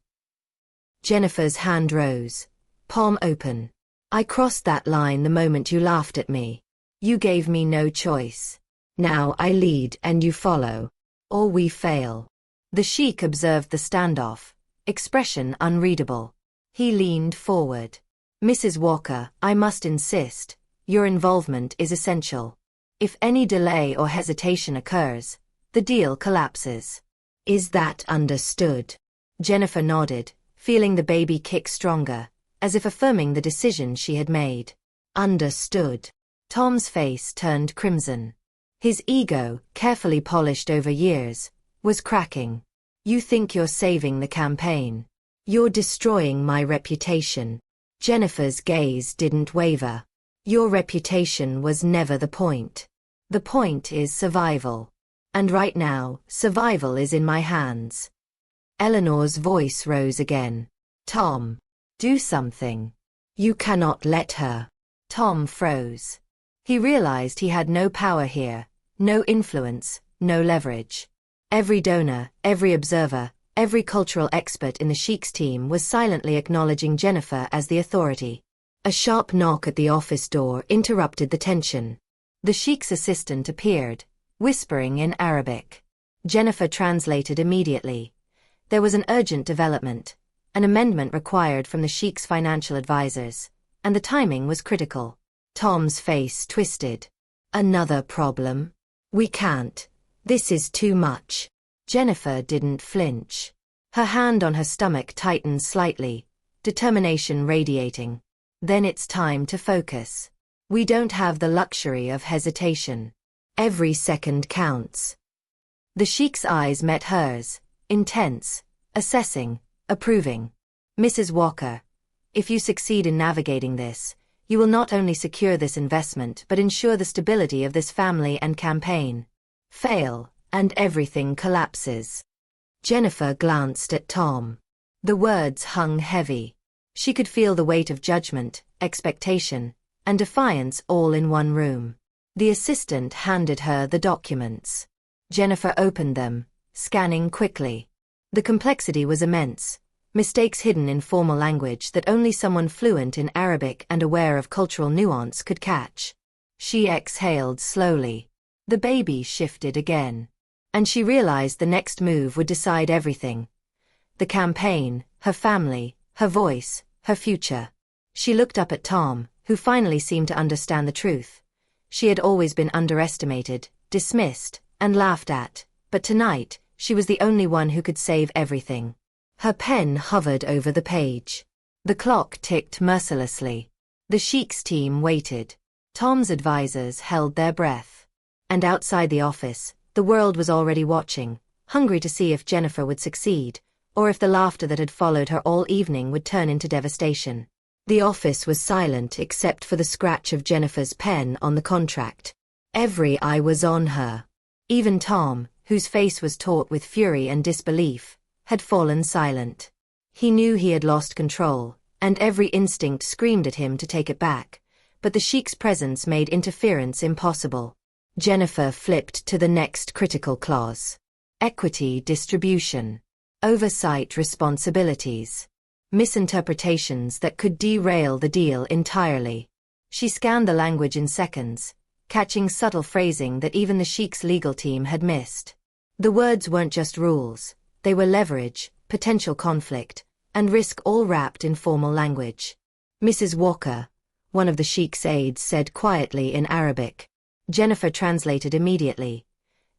Jennifer's hand rose, palm open. I crossed that line the moment you laughed at me. You gave me no choice. Now I lead and you follow. Or we fail. The sheik observed the standoff, expression unreadable. He leaned forward. Mrs. Walker, I must insist, your involvement is essential. If any delay or hesitation occurs, the deal collapses. Is that understood? Jennifer nodded, feeling the baby kick stronger, as if affirming the decision she had made. Understood. Tom's face turned crimson. His ego, carefully polished over years, was cracking. You think you're saving the campaign. You're destroying my reputation. Jennifer's gaze didn't waver. Your reputation was never the point. The point is survival. And right now, survival is in my hands. Eleanor's voice rose again. Tom, do something. You cannot let her. Tom froze. He realized he had no power here, no influence, no leverage. Every donor, every observer, every cultural expert in the sheik's team was silently acknowledging Jennifer as the authority. A sharp knock at the office door interrupted the tension. The sheik's assistant appeared, whispering in Arabic. Jennifer translated immediately. There was an urgent development, an amendment required from the sheik's financial advisors, and the timing was critical. Tom's face twisted. Another problem? We can't. This is too much. Jennifer didn't flinch. Her hand on her stomach tightened slightly, determination radiating. Then it's time to focus. We don't have the luxury of hesitation. Every second counts. The sheik's eyes met hers, intense, assessing, approving. Mrs. Walker, if you succeed in navigating this, you will not only secure this investment but ensure the stability of this family and campaign. Fail, and everything collapses. Jennifer glanced at Tom. The words hung heavy. She could feel the weight of judgment, expectation, and defiance all in one room. The assistant handed her the documents. Jennifer opened them, scanning quickly. The complexity was immense. Mistakes hidden in formal language that only someone fluent in Arabic and aware of cultural nuance could catch. She exhaled slowly. The baby shifted again. And she realized the next move would decide everything. The campaign, her family, her voice, her future. She looked up at Tom, who finally seemed to understand the truth. She had always been underestimated, dismissed, and laughed at, but tonight, she was the only one who could save everything. Her pen hovered over the page. The clock ticked mercilessly. The sheik's team waited. Tom's advisors held their breath. And outside the office, the world was already watching, hungry to see if Jennifer would succeed, or if the laughter that had followed her all evening would turn into devastation. The office was silent except for the scratch of Jennifer's pen on the contract. Every eye was on her. Even Tom, whose face was taut with fury and disbelief, had fallen silent. He knew he had lost control, and every instinct screamed at him to take it back, but the sheik's presence made interference impossible. Jennifer flipped to the next critical clause. Equity distribution. Oversight responsibilities. Misinterpretations that could derail the deal entirely. She scanned the language in seconds, catching subtle phrasing that even the sheik's legal team had missed. The words weren't just rules, they were leverage, potential conflict, and risk all wrapped in formal language. Mrs. Walker, one of the sheik's aides said quietly in Arabic. Jennifer translated immediately.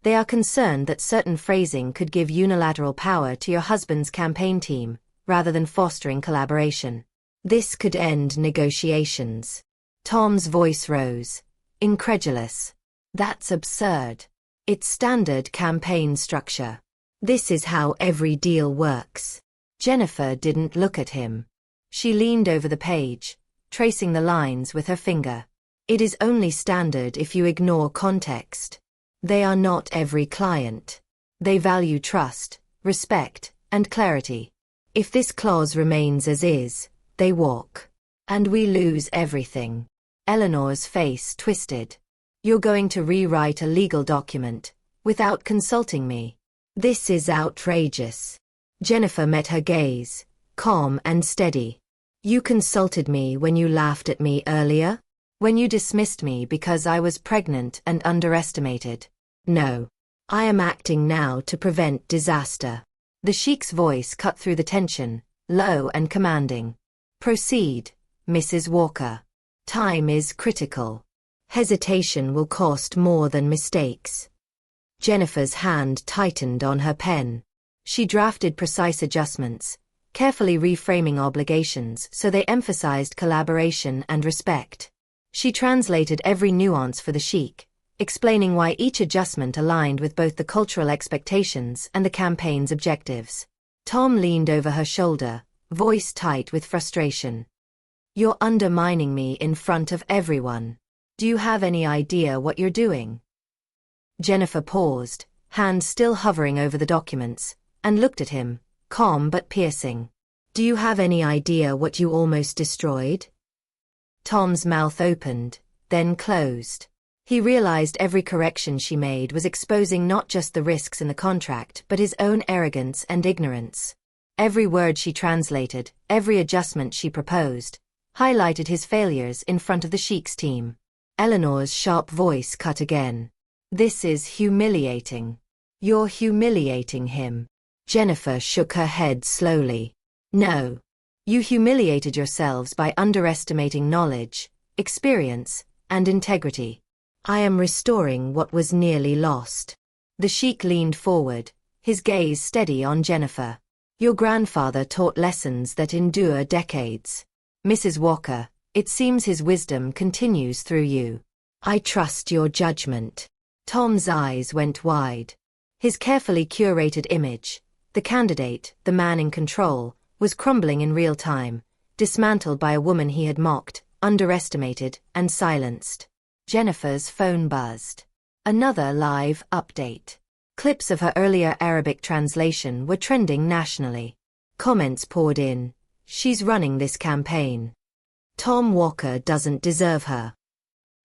They are concerned that certain phrasing could give unilateral power to your husband's campaign team, rather than fostering collaboration. This could end negotiations. Tom's voice rose, incredulous. That's absurd. It's standard campaign structure. This is how every deal works. Jennifer didn't look at him. She leaned over the page, tracing the lines with her finger. It is only standard if you ignore context. They are not every client. They value trust, respect, and clarity. If this clause remains as is, they walk. And we lose everything. Eleanor's face twisted. You're going to rewrite a legal document, Without consulting me. This is outrageous. Jennifer met her gaze, calm and steady. You consulted me when you laughed at me earlier? When you dismissed me because I was pregnant and underestimated? No. I am acting now to prevent disaster. The sheik's voice cut through the tension, low and commanding. Proceed, Mrs. Walker. Time is critical. Hesitation will cost more than mistakes. Jennifer's hand tightened on her pen. She drafted precise adjustments, carefully reframing obligations so they emphasized collaboration and respect. She translated every nuance for the sheik, explaining why each adjustment aligned with both the cultural expectations and the campaign's objectives. Tom leaned over her shoulder, voice tight with frustration. You're undermining me in front of everyone. Do you have any idea what you're doing? Jennifer paused, hand still hovering over the documents, and looked at him, calm but piercing. Do you have any idea what you almost destroyed? Tom's mouth opened, then closed. He realized every correction she made was exposing not just the risks in the contract but his own arrogance and ignorance. Every word she translated, every adjustment she proposed, highlighted his failures in front of the sheik's team. Eleanor's sharp voice cut again. This is humiliating. You're humiliating him. Jennifer shook her head slowly. No. You humiliated yourselves by underestimating knowledge, experience, and integrity. I am restoring what was nearly lost. The sheik leaned forward, his gaze steady on Jennifer. Your grandfather taught lessons that endure decades. Mrs. Walker, it seems his wisdom continues through you. I trust your judgment. Tom's eyes went wide. His carefully curated image, the candidate, the man in control, was crumbling in real time, dismantled by a woman he had mocked, underestimated, and silenced. Jennifer's phone buzzed. Another live update. Clips of her earlier Arabic translation were trending nationally. Comments poured in. She's running this campaign. Tom Walker doesn't deserve her.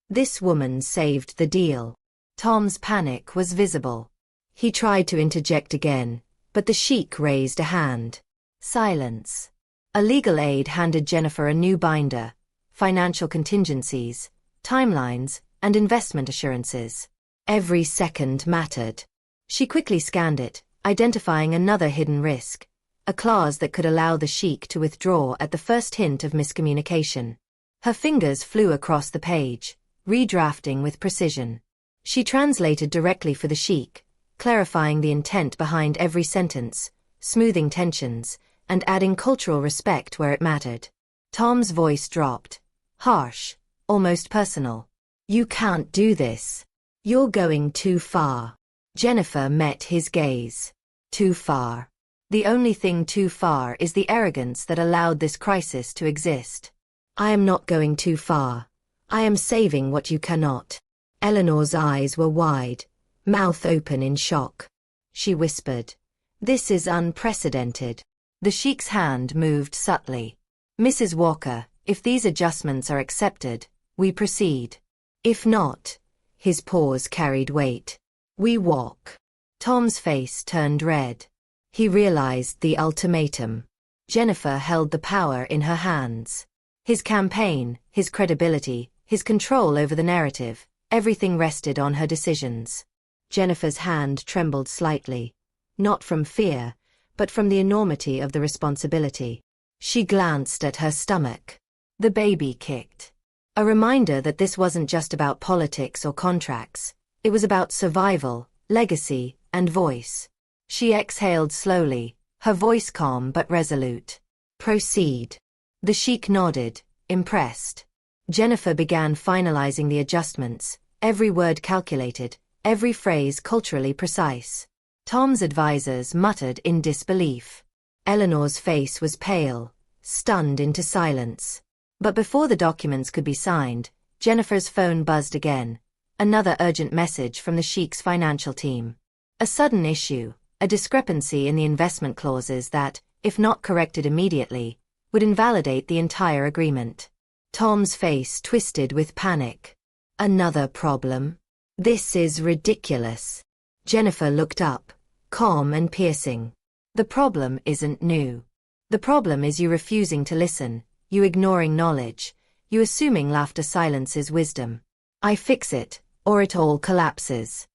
This woman saved the deal. Tom's panic was visible. He tried to interject again, but the sheik raised a hand. Silence. A legal aide handed Jennifer a new binder, financial contingencies, timelines, and investment assurances. Every second mattered. She quickly scanned it, identifying another hidden risk, a clause that could allow the sheik to withdraw at the first hint of miscommunication. Her fingers flew across the page, redrafting with precision. She translated directly for the sheik, clarifying the intent behind every sentence, smoothing tensions, and adding cultural respect where it mattered. Tom's voice dropped. Harsh, almost personal. You can't do this. You're going too far. Jennifer met his gaze. Too far. The only thing too far is the arrogance that allowed this crisis to exist. I am not going too far. I am saving what you cannot. Eleanor's eyes were wide, mouth open in shock. She whispered, This is unprecedented. The sheik's hand moved subtly. Mrs. Walker, if these adjustments are accepted, we proceed. If not, his pause carried weight. We walk. Tom's face turned red. He realized the ultimatum. Jennifer held the power in her hands. His campaign, his credibility, his control over the narrative, everything rested on her decisions. Jennifer's hand trembled slightly, not from fear, but from the enormity of the responsibility. She glanced at her stomach. The baby kicked. A reminder that this wasn't just about politics or contracts. It was about survival, legacy, and voice. She exhaled slowly, her voice calm but resolute. Proceed. The sheik nodded, impressed. Jennifer began finalizing the adjustments, every word calculated, every phrase culturally precise. Tom's advisors muttered in disbelief. Eleanor's face was pale, stunned into silence. But before the documents could be signed, Jennifer's phone buzzed again. Another urgent message from the sheik's financial team. A sudden issue, a discrepancy in the investment clauses that, if not corrected immediately, would invalidate the entire agreement. Tom's face twisted with panic. Another problem? This is ridiculous. Jennifer looked up, calm and piercing. The problem isn't new. The problem is you refusing to listen, you ignoring knowledge, you assuming laughter silences wisdom. I fix it, or it all collapses.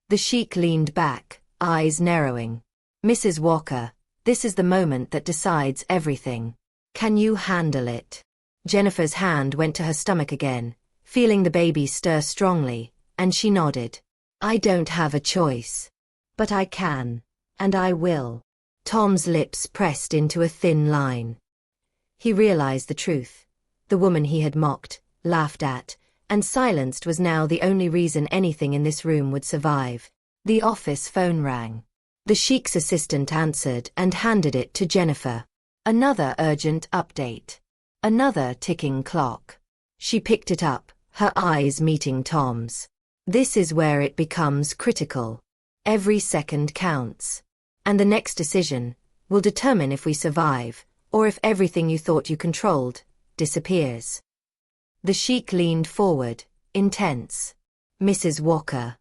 The sheik leaned back, eyes narrowing. Mrs. Walker, this is the moment that decides everything. Can you handle it? Jennifer's hand went to her stomach again, feeling the baby stir strongly, and she nodded. I don't have a choice. But I can. And I will. Tom's lips pressed into a thin line. He realized the truth. The woman he had mocked, laughed at, and silenced was now the only reason anything in this room would survive. The office phone rang. The sheik's assistant answered and handed it to Jennifer. Another urgent update. Another ticking clock. She picked it up, her eyes meeting Tom's. This is where it becomes critical. Every second counts. And the next decision will determine if we survive, or if everything you thought you controlled disappears. The sheik leaned forward, intense. Mrs. Walker,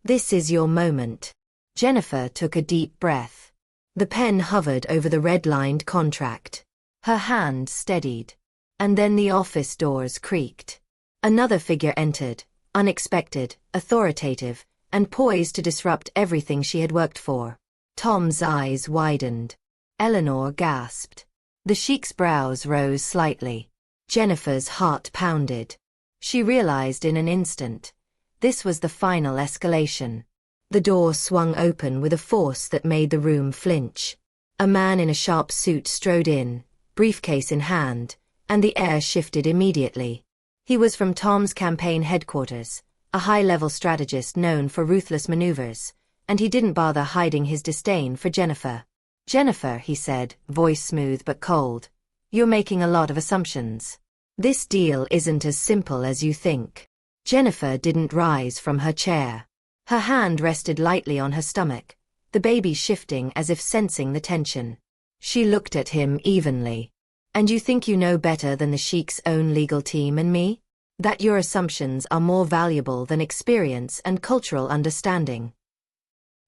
this is your moment. Jennifer took a deep breath. The pen hovered over the red-lined contract. Her hand steadied. And then the office doors creaked. Another figure entered, unexpected, authoritative, and poised to disrupt everything she had worked for. Tom's eyes widened. Eleanor gasped. The sheik's brows rose slightly. Jennifer's heart pounded. She realized in an instant. This was the final escalation. The door swung open with a force that made the room flinch. A man in a sharp suit strode in, briefcase in hand, and the air shifted immediately. He was from Tom's campaign headquarters, a high-level strategist known for ruthless maneuvers, and he didn't bother hiding his disdain for Jennifer. Jennifer, he said, voice smooth but cold, you're making a lot of assumptions. This deal isn't as simple as you think. Jennifer didn't rise from her chair. Her hand rested lightly on her stomach, the baby shifting as if sensing the tension. She looked at him evenly. And you think you know better than the sheik's own legal team and me? That your assumptions are more valuable than experience and cultural understanding.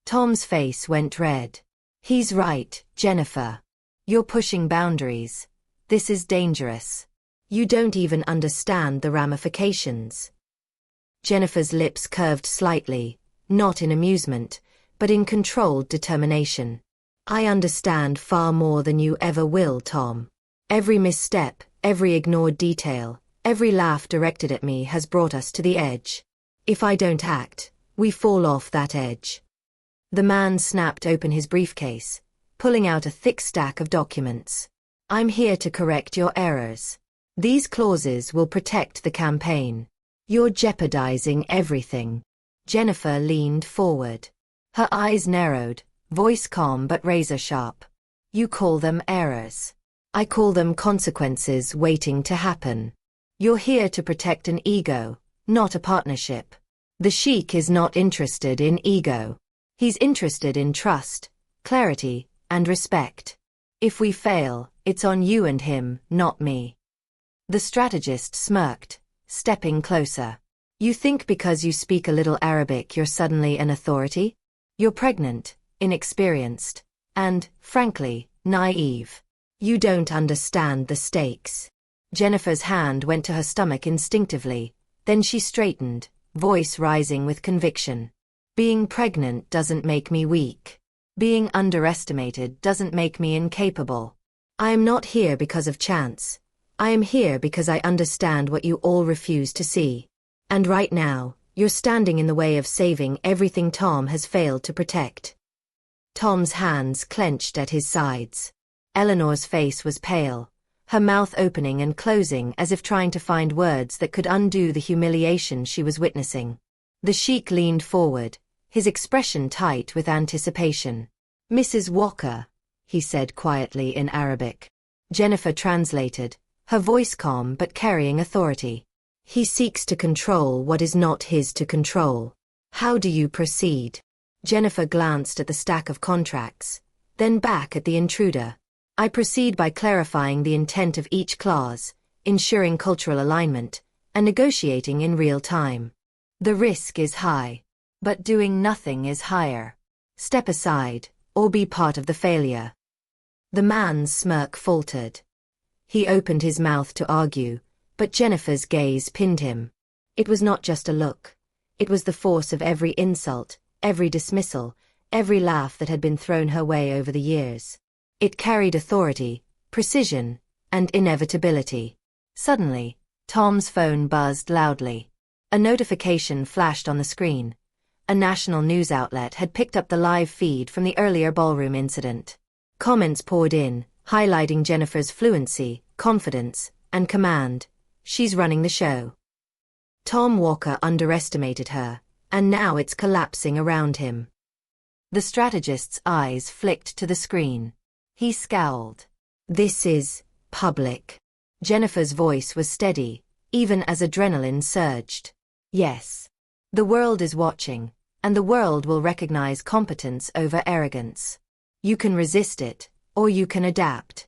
Tom's face went red. He's right, Jennifer. You're pushing boundaries. This is dangerous. You don't even understand the ramifications. Jennifer's lips curved slightly, not in amusement, but in controlled determination. I understand far more than you ever will, Tom. Every misstep, every ignored detail, every laugh directed at me has brought us to the edge. If I don't act, we fall off that edge. The man snapped open his briefcase, pulling out a thick stack of documents. I'm here to correct your errors. These clauses will protect the campaign. You're jeopardizing everything. Jennifer leaned forward. Her eyes narrowed, voice calm but razor sharp. You call them errors. I call them consequences waiting to happen. You're here to protect an ego, not a partnership. The sheik is not interested in ego. He's interested in trust, clarity, and respect. If we fail, it's on you and him, not me. The strategist smirked, stepping closer. You think because you speak a little Arabic you're suddenly an authority? You're pregnant, inexperienced, and, frankly, naive. You don't understand the stakes. Jennifer's hand went to her stomach instinctively, then she straightened, voice rising with conviction. Being pregnant doesn't make me weak. Being underestimated doesn't make me incapable. I am not here because of chance. I am here because I understand what you all refuse to see. And right now, you're standing in the way of saving everything Tom has failed to protect. Tom's hands clenched at his sides. Eleanor's face was pale, her mouth opening and closing as if trying to find words that could undo the humiliation she was witnessing. The sheik leaned forward, his expression tight with anticipation. Mrs. Walker, he said quietly in Arabic. Jennifer translated, her voice calm but carrying authority. He seeks to control what is not his to control. How do you proceed? Jennifer glanced at the stack of contracts, then back at the intruder. I proceed by clarifying the intent of each clause, ensuring cultural alignment, and negotiating in real time. The risk is high. But doing nothing is higher. Step aside, or be part of the failure. The man's smirk faltered. He opened his mouth to argue, but Jennifer's gaze pinned him. It was not just a look. It was the force of every insult, every dismissal, every laugh that had been thrown her way over the years. It carried authority, precision, and inevitability. Suddenly, Tom's phone buzzed loudly. A notification flashed on the screen. A national news outlet had picked up the live feed from the earlier ballroom incident. Comments poured in, highlighting Jennifer's fluency, confidence, and command. She's running the show. Tom Walker underestimated her, and now it's collapsing around him. The strategist's eyes flicked to the screen. He scowled. This is public. Jennifer's voice was steady, even as adrenaline surged. Yes. The world is watching, and the world will recognize competence over arrogance. You can resist it, or you can adapt.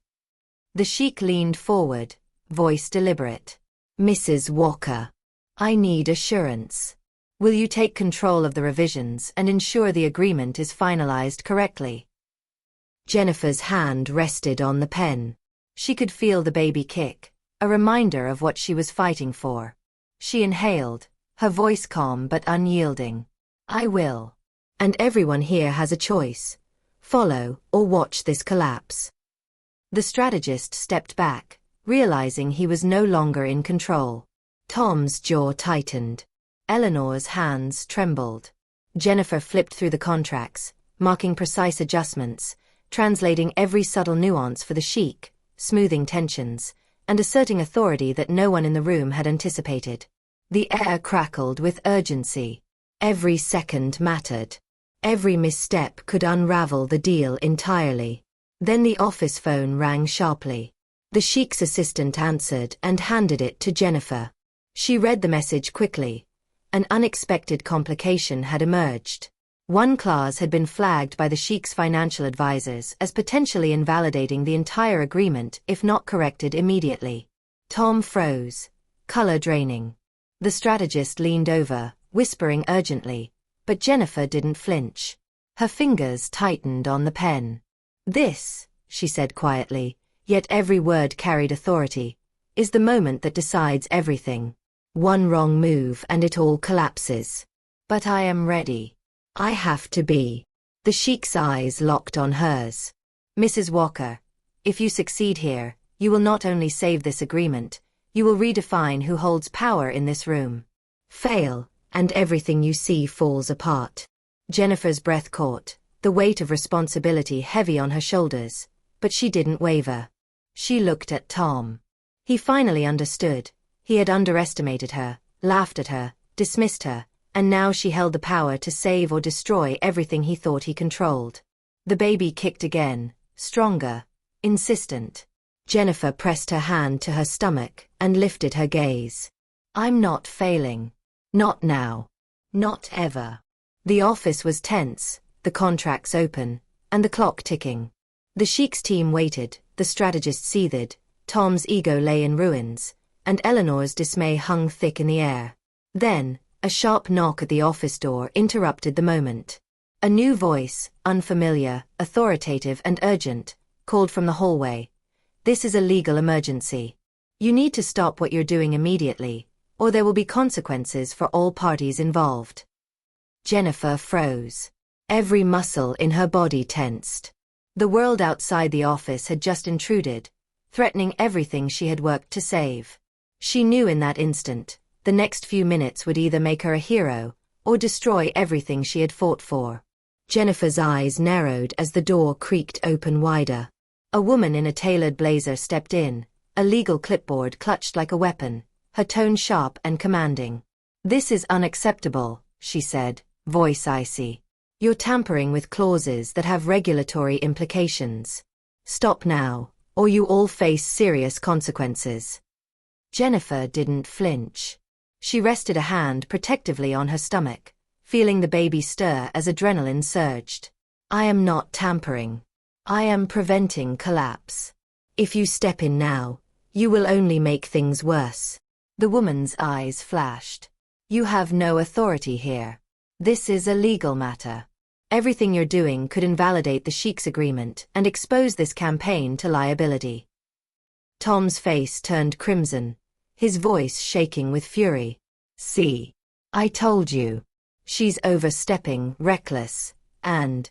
The sheik leaned forward, voice deliberate. Mrs. Walker, I need assurance. Will you take control of the revisions and ensure the agreement is finalized correctly? Jennifer's hand rested on the pen. She could feel the baby kick, a reminder of what she was fighting for. She inhaled, her voice calm but unyielding. I will. And everyone here has a choice. Follow or watch this collapse. The strategist stepped back, realizing he was no longer in control. Tom's jaw tightened. Eleanor's hands trembled. Jennifer flipped through the contracts, marking precise adjustments, translating every subtle nuance for the sheik, smoothing tensions, and asserting authority that no one in the room had anticipated. The air crackled with urgency. Every second mattered. Every misstep could unravel the deal entirely. Then the office phone rang sharply. The sheik's assistant answered and handed it to Jennifer. She read the message quickly. An unexpected complication had emerged. One clause had been flagged by the sheik's financial advisors as potentially invalidating the entire agreement if not corrected immediately. Tom froze, color draining. The strategist leaned over, whispering urgently, but Jennifer didn't flinch. Her fingers tightened on the pen. This, she said quietly, yet every word carried authority, is the moment that decides everything. One wrong move and it all collapses. But I am ready. I have to be. The sheik's eyes locked on hers. Mrs. Walker, if you succeed here, you will not only save this agreement, you will redefine who holds power in this room. Fail, and everything you see falls apart. Jennifer's breath caught, the weight of responsibility heavy on her shoulders, but she didn't waver. She looked at Tom. He finally understood. He had underestimated her, laughed at her, dismissed her, and now she held the power to save or destroy everything he thought he controlled. The baby kicked again, stronger, insistent. Jennifer pressed her hand to her stomach and lifted her gaze. I'm not failing. Not now. Not ever. The office was tense, the contracts open, and the clock ticking. The sheik's team waited, the strategist seethed, Tom's ego lay in ruins, and Eleanor's dismay hung thick in the air. Then, a sharp knock at the office door interrupted the moment. A new voice, unfamiliar, authoritative and urgent, called from the hallway. This is a legal emergency. You need to stop what you're doing immediately, or there will be consequences for all parties involved. Jennifer froze. Every muscle in her body tensed. The world outside the office had just intruded, threatening everything she had worked to save. She knew in that instant, the next few minutes would either make her a hero, or destroy everything she had fought for. Jennifer's eyes narrowed as the door creaked open wider. A woman in a tailored blazer stepped in, a legal clipboard clutched like a weapon, her tone sharp and commanding. This is unacceptable, she said, voice icy. You're tampering with clauses that have regulatory implications. Stop now, or you all face serious consequences. Jennifer didn't flinch. She rested a hand protectively on her stomach, feeling the baby stir as adrenaline surged. I am not tampering. I am preventing collapse. If you step in now, you will only make things worse. The woman's eyes flashed. You have no authority here. This is a legal matter. Everything you're doing could invalidate the Sheik's agreement and expose this campaign to liability. Tom's face turned crimson, his voice shaking with fury. See? I told you. She's overstepping, reckless, and...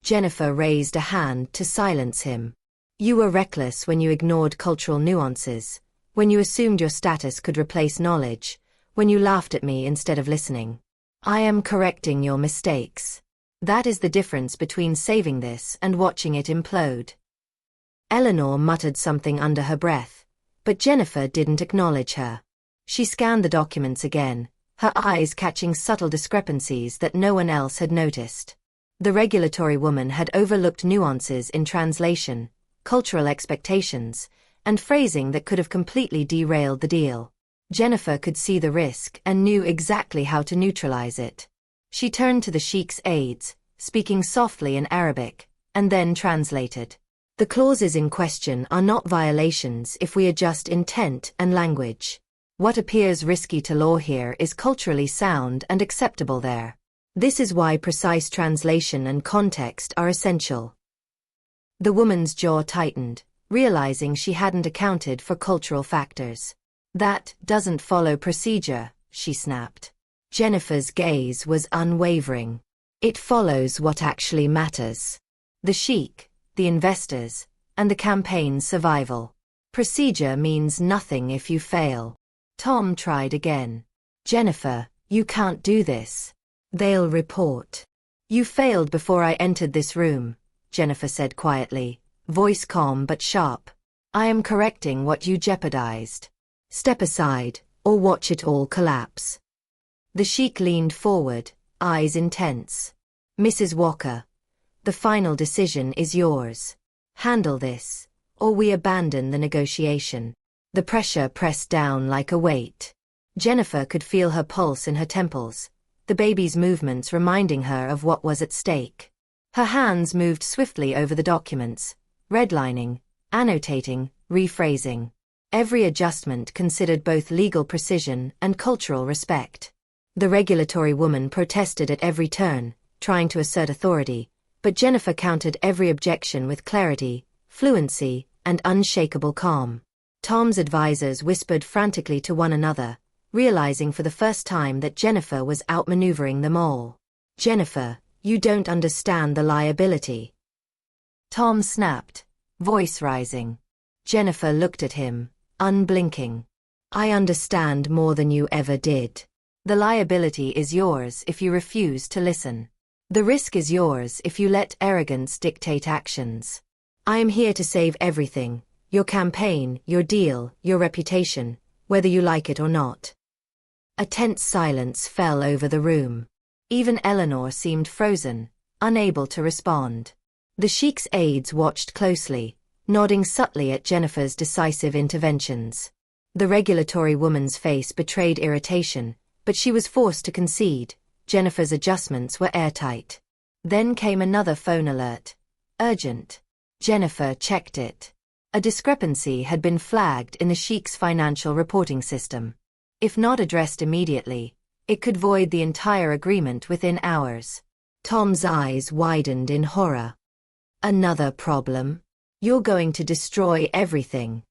Jennifer raised a hand to silence him. You were reckless when you ignored cultural nuances, when you assumed your status could replace knowledge, when you laughed at me instead of listening. I am correcting your mistakes. That is the difference between saving this and watching it implode. Eleanor muttered something under her breath, but Jennifer didn't acknowledge her. She scanned the documents again, her eyes catching subtle discrepancies that no one else had noticed. The regulatory woman had overlooked nuances in translation, cultural expectations, and phrasing that could have completely derailed the deal. Jennifer could see the risk and knew exactly how to neutralize it. She turned to the Sheik's aides, speaking softly in Arabic, and then translated. The clauses in question are not violations if we adjust intent and language. What appears risky to law here is culturally sound and acceptable there. This is why precise translation and context are essential. The woman's jaw tightened, realizing she hadn't accounted for cultural factors. That doesn't follow procedure, she snapped. Jennifer's gaze was unwavering. It follows what actually matters. The Sheik, the investors, and the campaign's survival. Procedure means nothing if you fail. Tom tried again. Jennifer, you can't do this. They'll report. You failed before I entered this room, Jennifer said quietly, voice calm but sharp. I am correcting what you jeopardized. Step aside, or watch it all collapse. The Sheik leaned forward, eyes intense. Mrs. Walker, the final decision is yours. Handle this, or we abandon the negotiation. The pressure pressed down like a weight. Jennifer could feel her pulse in her temples, the baby's movements reminding her of what was at stake. Her hands moved swiftly over the documents, redlining, annotating, rephrasing. Every adjustment considered both legal precision and cultural respect. The regulatory woman protested at every turn, trying to assert authority, but Jennifer countered every objection with clarity, fluency, and unshakable calm. Tom's advisors whispered frantically to one another, realizing for the first time that Jennifer was outmaneuvering them all. Jennifer, you don't understand the liability. Tom snapped, voice rising. Jennifer looked at him, unblinking. I understand more than you ever did. The liability is yours if you refuse to listen. The risk is yours if you let arrogance dictate actions. I am here to save everything, your campaign, your deal, your reputation, whether you like it or not. A tense silence fell over the room. Even Eleanor seemed frozen, unable to respond. The Sheik's aides watched closely, nodding subtly at Jennifer's decisive interventions. The regulatory woman's face betrayed irritation, but she was forced to concede. Jennifer's adjustments were airtight. Then came another phone alert. Urgent. Jennifer checked it. A discrepancy had been flagged in the Sheik's financial reporting system. If not addressed immediately, it could void the entire agreement within hours. Tom's eyes widened in horror. Another problem? You're going to destroy everything.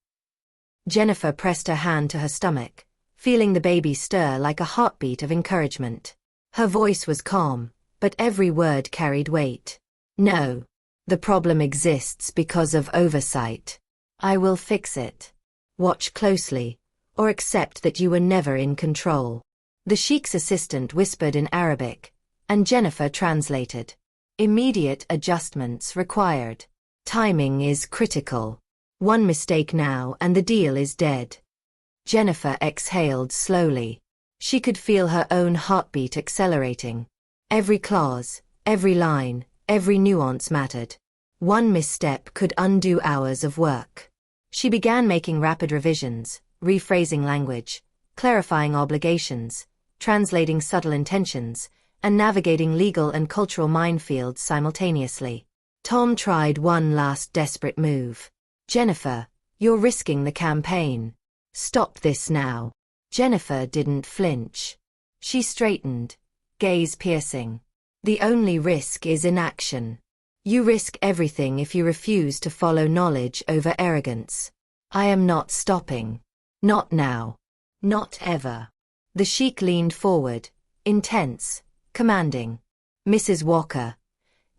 Jennifer pressed her hand to her stomach, feeling the baby stir like a heartbeat of encouragement. Her voice was calm, but every word carried weight. No. The problem exists because of oversight. I will fix it. Watch closely, or accept that you were never in control. The Sheik's assistant whispered in Arabic, and Jennifer translated. Immediate adjustments required. Timing is critical. One mistake now and the deal is dead. Jennifer exhaled slowly. She could feel her own heartbeat accelerating. Every clause, every line, every nuance mattered. One misstep could undo hours of work. She began making rapid revisions, rephrasing language, clarifying obligations, translating subtle intentions, and navigating legal and cultural minefields simultaneously. Tom tried one last desperate move. Jennifer, you're risking the campaign. Stop this now. Jennifer didn't flinch. She straightened, gaze piercing. The only risk is inaction. You risk everything if you refuse to follow knowledge over arrogance. I am not stopping. Not now. Not ever. The sheik leaned forward, intense, commanding. Mrs. Walker,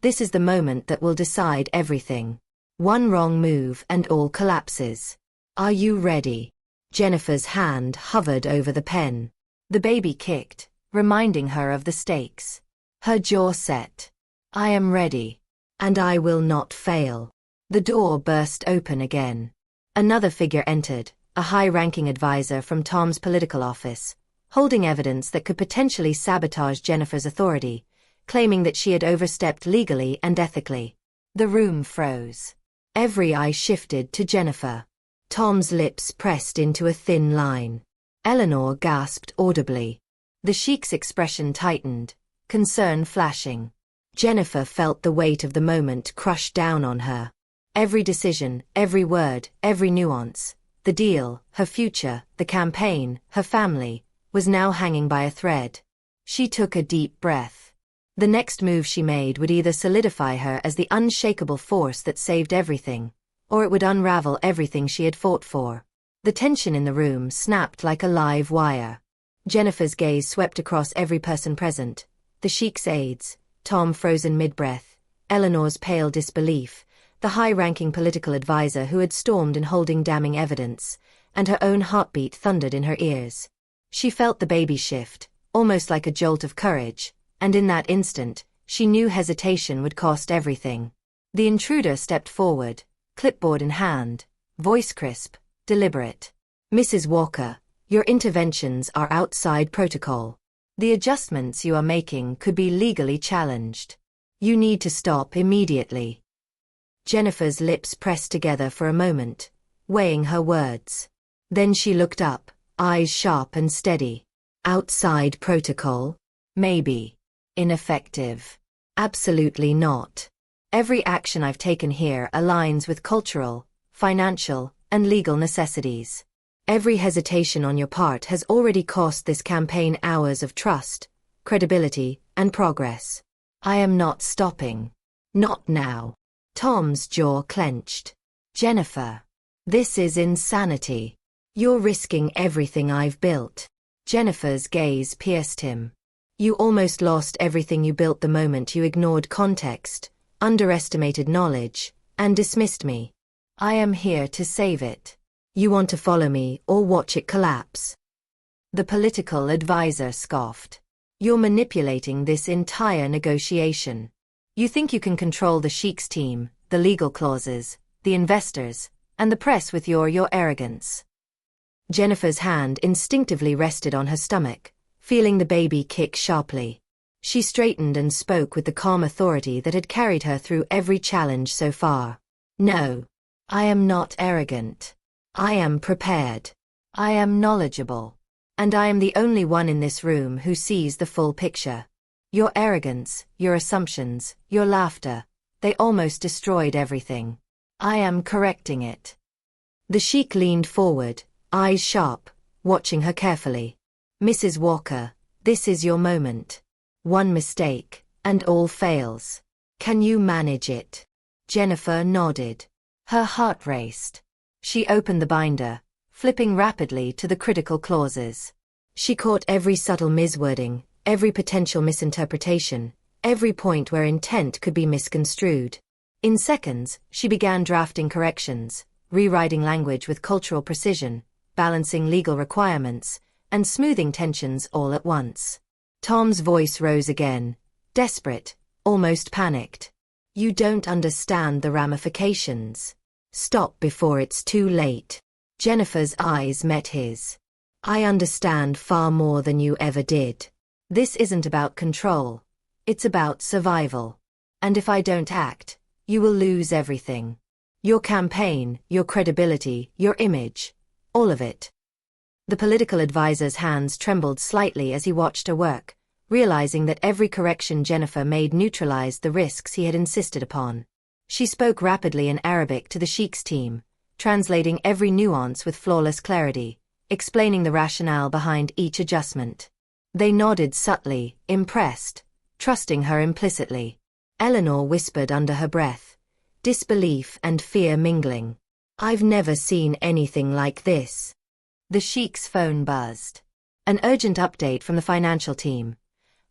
this is the moment that will decide everything. One wrong move and all collapses. Are you ready? Jennifer's hand hovered over the pen. The baby kicked, reminding her of the stakes. Her jaw set. I am ready. And I will not fail. The door burst open again. Another figure entered, a high-ranking advisor from Tom's political office, holding evidence that could potentially sabotage Jennifer's authority, claiming that she had overstepped legally and ethically. The room froze. Every eye shifted to Jennifer. Tom's lips pressed into a thin line. Eleanor gasped audibly. The sheik's expression tightened, concern flashing. Jennifer felt the weight of the moment crush down on her. Every decision, every word, every nuance, the deal, her future, the campaign, her family, was now hanging by a thread. She took a deep breath. The next move she made would either solidify her as the unshakable force that saved everything, or it would unravel everything she had fought for. The tension in the room snapped like a live wire. Jennifer's gaze swept across every person present, the sheik's aides, Tom frozen mid-breath, Eleanor's pale disbelief, the high-ranking political advisor who had stormed in holding damning evidence, and her own heartbeat thundered in her ears. She felt the baby shift, almost like a jolt of courage, and in that instant, she knew hesitation would cost everything. The intruder stepped forward, clipboard in hand, voice crisp, deliberate. Mrs. Walker, your interventions are outside protocol. The adjustments you are making could be legally challenged. You need to stop immediately. Jennifer's lips pressed together for a moment, weighing her words. Then she looked up, eyes sharp and steady. Outside protocol? Maybe. Ineffective. Absolutely not. Every action I've taken here aligns with cultural, financial, and legal necessities. Every hesitation on your part has already cost this campaign hours of trust, credibility, and progress. I am not stopping. Not now. Tom's jaw clenched. Jennifer. This is insanity. You're risking everything I've built. Jennifer's gaze pierced him. You almost lost everything you built the moment you ignored context, underestimated knowledge, and dismissed me. I am here to save it. You want to follow me or watch it collapse? The political advisor scoffed. You're manipulating this entire negotiation. You think you can control the sheik's team, the legal clauses, the investors, and the press with your arrogance. Jennifer's hand instinctively rested on her stomach, feeling the baby kick sharply. She straightened and spoke with the calm authority that had carried her through every challenge so far. No. I am not arrogant. I am prepared. I am knowledgeable. And I am the only one in this room who sees the full picture. Your arrogance, your assumptions, your laughter, they almost destroyed everything. I am correcting it. The sheik leaned forward, eyes sharp, watching her carefully. Mrs. Walker, this is your moment. One mistake, and all fails. Can you manage it? Jennifer nodded. Her heart raced. She opened the binder, flipping rapidly to the critical clauses. She caught every subtle miswording, every potential misinterpretation, every point where intent could be misconstrued. In seconds, she began drafting corrections, rewriting language with cultural precision, balancing legal requirements, and smoothing tensions all at once. Tom's voice rose again, desperate, almost panicked. You don't understand the ramifications. Stop before it's too late. Jennifer's eyes met his. I understand far more than you ever did. This isn't about control. It's about survival. And if I don't act, you will lose everything. Your campaign, your credibility, your image. All of it. The political advisor's hands trembled slightly as he watched her work, realizing that every correction Jennifer made neutralized the risks he had insisted upon. She spoke rapidly in Arabic to the sheik's team, translating every nuance with flawless clarity, explaining the rationale behind each adjustment. They nodded subtly, impressed, trusting her implicitly. Eleanor whispered under her breath, disbelief and fear mingling. "I've never seen anything like this." The sheik's phone buzzed. An urgent update from the financial team.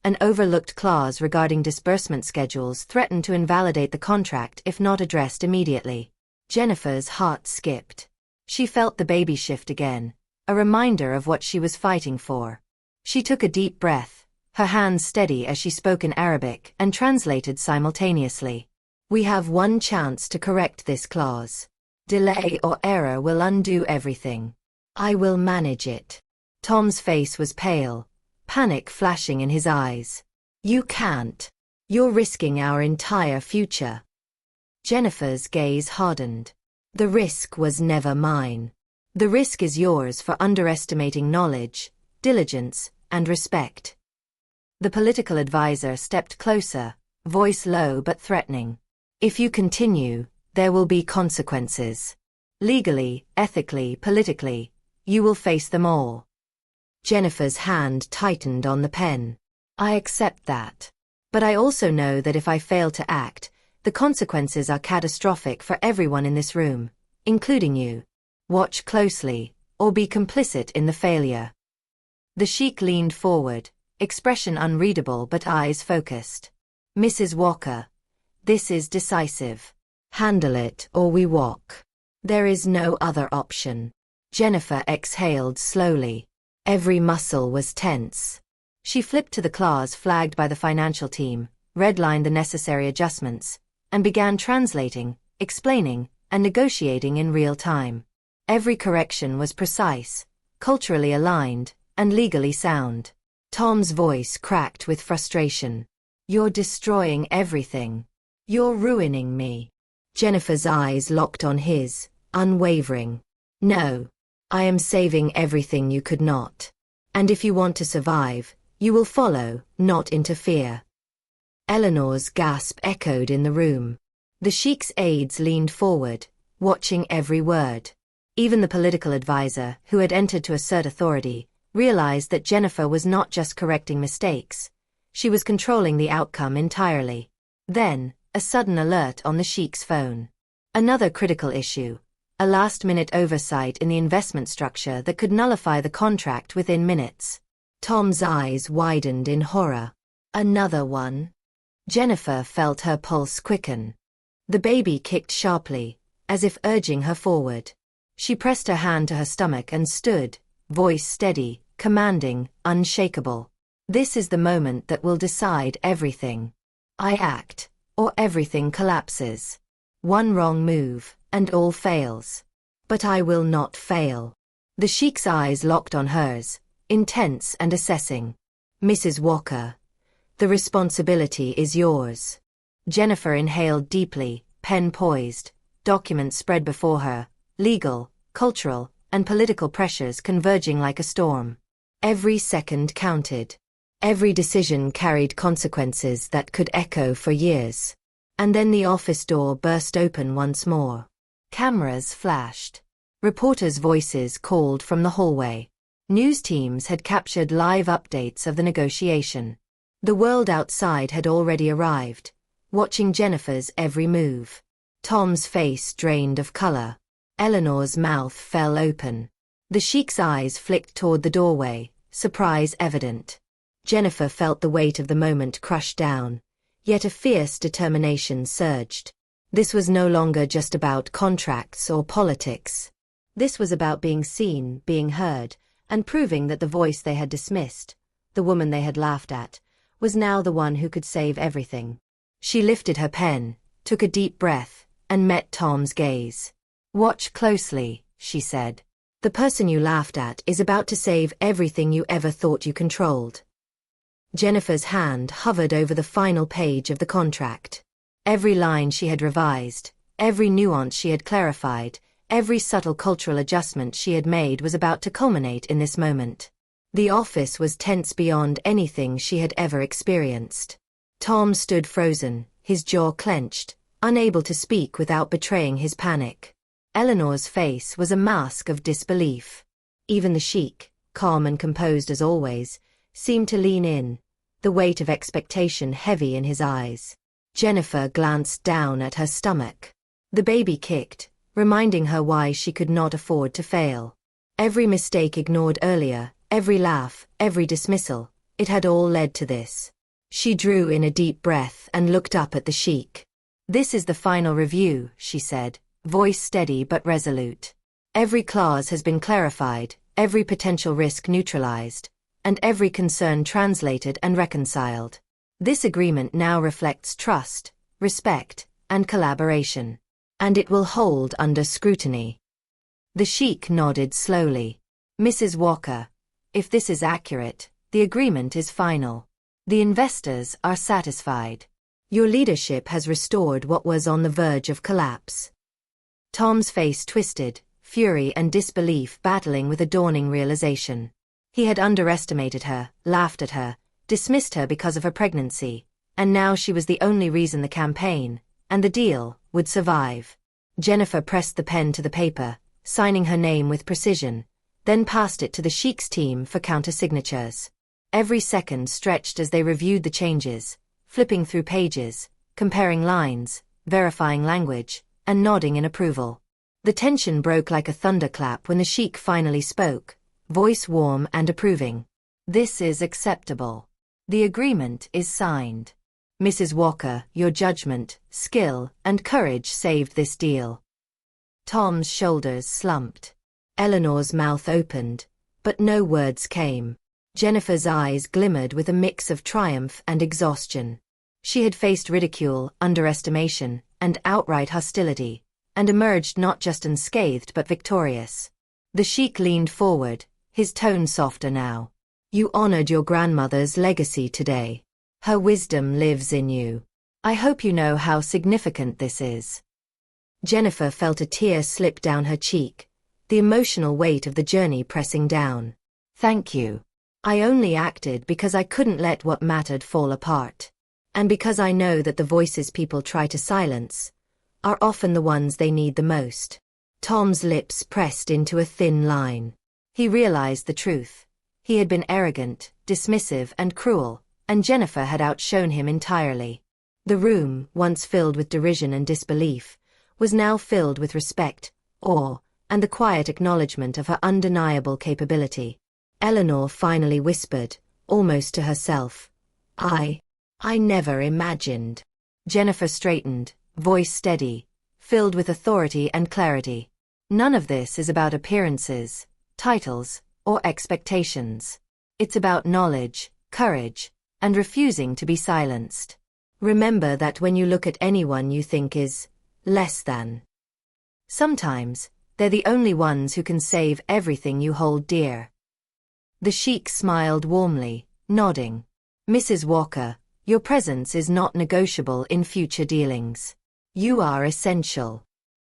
An overlooked clause regarding disbursement schedules threatened to invalidate the contract if not addressed immediately. Jennifer's heart skipped. She felt the baby shift again, a reminder of what she was fighting for. She took a deep breath, her hands steady as she spoke in Arabic and translated simultaneously. "We have one chance to correct this clause. Delay or error will undo everything. I will manage it." Tom's face was pale, panic flashing in his eyes. "You can't. You're risking our entire future." Jennifer's gaze hardened. "The risk was never mine. The risk is yours for underestimating knowledge, diligence, and respect." The political advisor stepped closer, voice low but threatening. "If you continue, there will be consequences. Legally, ethically, politically, you will face them all." Jennifer's hand tightened on the pen. "I accept that. But I also know that if I fail to act, the consequences are catastrophic for everyone in this room, including you. Watch closely, or be complicit in the failure." The sheik leaned forward, expression unreadable but eyes focused. "Mrs. Walker, this is decisive. Handle it or we walk. There is no other option." Jennifer exhaled slowly. Every muscle was tense. She flipped to the clause flagged by the financial team, redlined the necessary adjustments, and began translating, explaining, and negotiating in real time. Every correction was precise, culturally aligned, and legally sound. Tom's voice cracked with frustration. "You're destroying everything. You're ruining me." Jennifer's eyes locked on his, unwavering. "No. I am saving everything you could not. And if you want to survive, you will follow, not interfere." Eleanor's gasp echoed in the room. The sheik's aides leaned forward, watching every word. Even the political advisor, who had entered to assert authority, realized that Jennifer was not just correcting mistakes. She was controlling the outcome entirely. Then, a sudden alert on the sheik's phone. Another critical issue. A last-minute oversight in the investment structure that could nullify the contract within minutes. Tom's eyes widened in horror. Another one? Jennifer felt her pulse quicken. The baby kicked sharply, as if urging her forward. She pressed her hand to her stomach and stood, voice steady, commanding, unshakable. "This is the moment that will decide everything. I act, or everything collapses. One wrong move, and all fails. But I will not fail." The sheik's eyes locked on hers, intense and assessing. "Mrs. Walker, the responsibility is yours." Jennifer inhaled deeply, pen poised, documents spread before her, legal, cultural, and political pressures converging like a storm. Every second counted. Every decision carried consequences that could echo for years. And then the office door burst open once more. Cameras flashed. Reporters' voices called from the hallway. News teams had captured live updates of the negotiation. The world outside had already arrived, watching Jennifer's every move. Tom's face drained of color. Eleanor's mouth fell open. The sheik's eyes flicked toward the doorway, surprise evident. Jennifer felt the weight of the moment crush down, yet a fierce determination surged. This was no longer just about contracts or politics. This was about being seen, being heard, and proving that the voice they had dismissed, the woman they had laughed at, was now the one who could save everything. She lifted her pen, took a deep breath, and met Tom's gaze. "Watch closely," she said. "The person you laughed at is about to save everything you ever thought you controlled." Jennifer's hand hovered over the final page of the contract. Every line she had revised, every nuance she had clarified, every subtle cultural adjustment she had made was about to culminate in this moment. The office was tense beyond anything she had ever experienced. Tom stood frozen, his jaw clenched, unable to speak without betraying his panic. Eleanor's face was a mask of disbelief. Even the sheik, calm and composed as always, seemed to lean in, the weight of expectation heavy in his eyes. Jennifer glanced down at her stomach. The baby kicked, reminding her why she could not afford to fail. Every mistake ignored earlier, every laugh, every dismissal, it had all led to this. She drew in a deep breath and looked up at the sheik. "This is the final review," she said, voice steady but resolute. "Every clause has been clarified, every potential risk neutralized, and every concern translated and reconciled. This agreement now reflects trust, respect, and collaboration. And it will hold under scrutiny." The sheik nodded slowly. "Mrs. Walker, if this is accurate, the agreement is final. The investors are satisfied. Your leadership has restored what was on the verge of collapse." Tom's face twisted, fury and disbelief battling with a dawning realization. He had underestimated her, laughed at her, dismissed her because of her pregnancy, and now she was the only reason the campaign, and the deal, would survive. Jennifer pressed the pen to the paper, signing her name with precision, then passed it to the sheik's team for counter-signatures. Every second stretched as they reviewed the changes, flipping through pages, comparing lines, verifying language, and nodding in approval. The tension broke like a thunderclap when the sheik finally spoke, voice warm and approving. "This is acceptable. The agreement is signed. Mrs. Walker, your judgment, skill, and courage saved this deal." Tom's shoulders slumped. Eleanor's mouth opened, but no words came. Jennifer's eyes glimmered with a mix of triumph and exhaustion. She had faced ridicule, underestimation, and outright hostility, and emerged not just unscathed but victorious. The sheik leaned forward, his tone softer now. "You honored your grandmother's legacy today. Her wisdom lives in you. I hope you know how significant this is." Jennifer felt a tear slip down her cheek, the emotional weight of the journey pressing down. "Thank you. I only acted because I couldn't let what mattered fall apart. And because I know that the voices people try to silence are often the ones they need the most." Tom's lips pressed into a thin line. He realized the truth. He had been arrogant, dismissive, and cruel, and Jennifer had outshone him entirely. The room, once filled with derision and disbelief, was now filled with respect, awe, and the quiet acknowledgement of her undeniable capability. Eleanor finally whispered, almost to herself, I never imagined." Jennifer straightened, voice steady, filled with authority and clarity. "None of this is about appearances, titles, or expectations. It's about knowledge, courage, and refusing to be silenced. Remember that when you look at anyone you think is less than, sometimes they're the only ones who can save everything you hold dear." The sheik smiled warmly, nodding. "Mrs. Walker, your presence is not negotiable in future dealings. You are essential."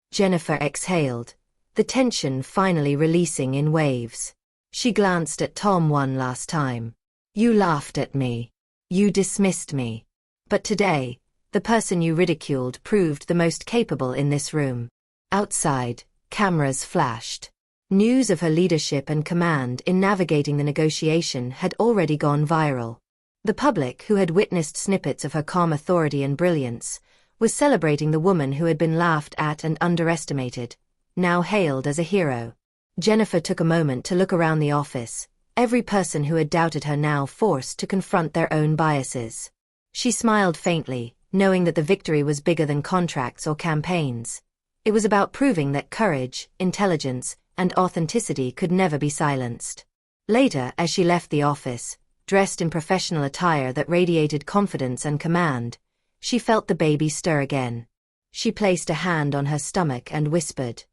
Jennifer exhaled, the tension finally releasing in waves. She glanced at Tom one last time. "You laughed at me. You dismissed me. But today, the person you ridiculed proved the most capable in this room." Outside, cameras flashed. News of her leadership and command in navigating the negotiation had already gone viral. The public, who had witnessed snippets of her calm authority and brilliance, was celebrating the woman who had been laughed at and underestimated, now hailed as a hero. Jennifer took a moment to look around the office, every person who had doubted her now forced to confront their own biases. She smiled faintly, knowing that the victory was bigger than contracts or campaigns. It was about proving that courage, intelligence, and authenticity could never be silenced. Later, as she left the office, dressed in professional attire that radiated confidence and command, she felt the baby stir again. She placed a hand on her stomach and whispered,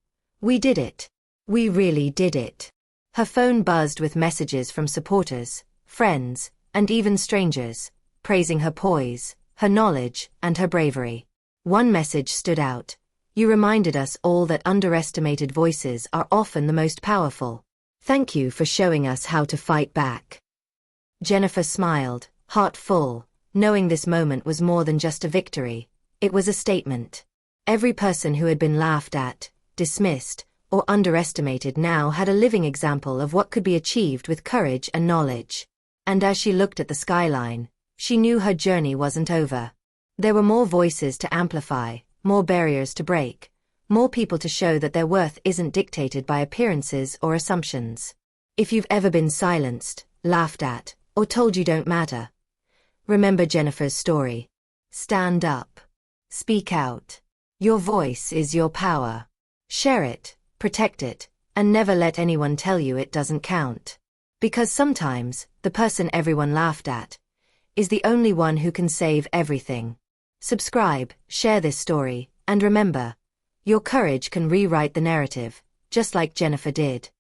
"We did it. We really did it." Her phone buzzed with messages from supporters, friends, and even strangers, praising her poise, her knowledge, and her bravery. One message stood out. "You reminded us all that underestimated voices are often the most powerful. Thank you for showing us how to fight back." Jennifer smiled, heart full, knowing this moment was more than just a victory. It was a statement. Every person who had been laughed at, dismissed, or underestimated now had a living example of what could be achieved with courage and knowledge. And as she looked at the skyline, she knew her journey wasn't over. There were more voices to amplify, more barriers to break, more people to show that their worth isn't dictated by appearances or assumptions. If you've ever been silenced, laughed at, or told you don't matter, remember Jennifer's story. Stand up. Speak out. Your voice is your power. Share it, protect it, and never let anyone tell you it doesn't count. Because sometimes, the person everyone laughed at is the only one who can save everything. Subscribe, share this story, and remember, your courage can rewrite the narrative, just like Jennifer did.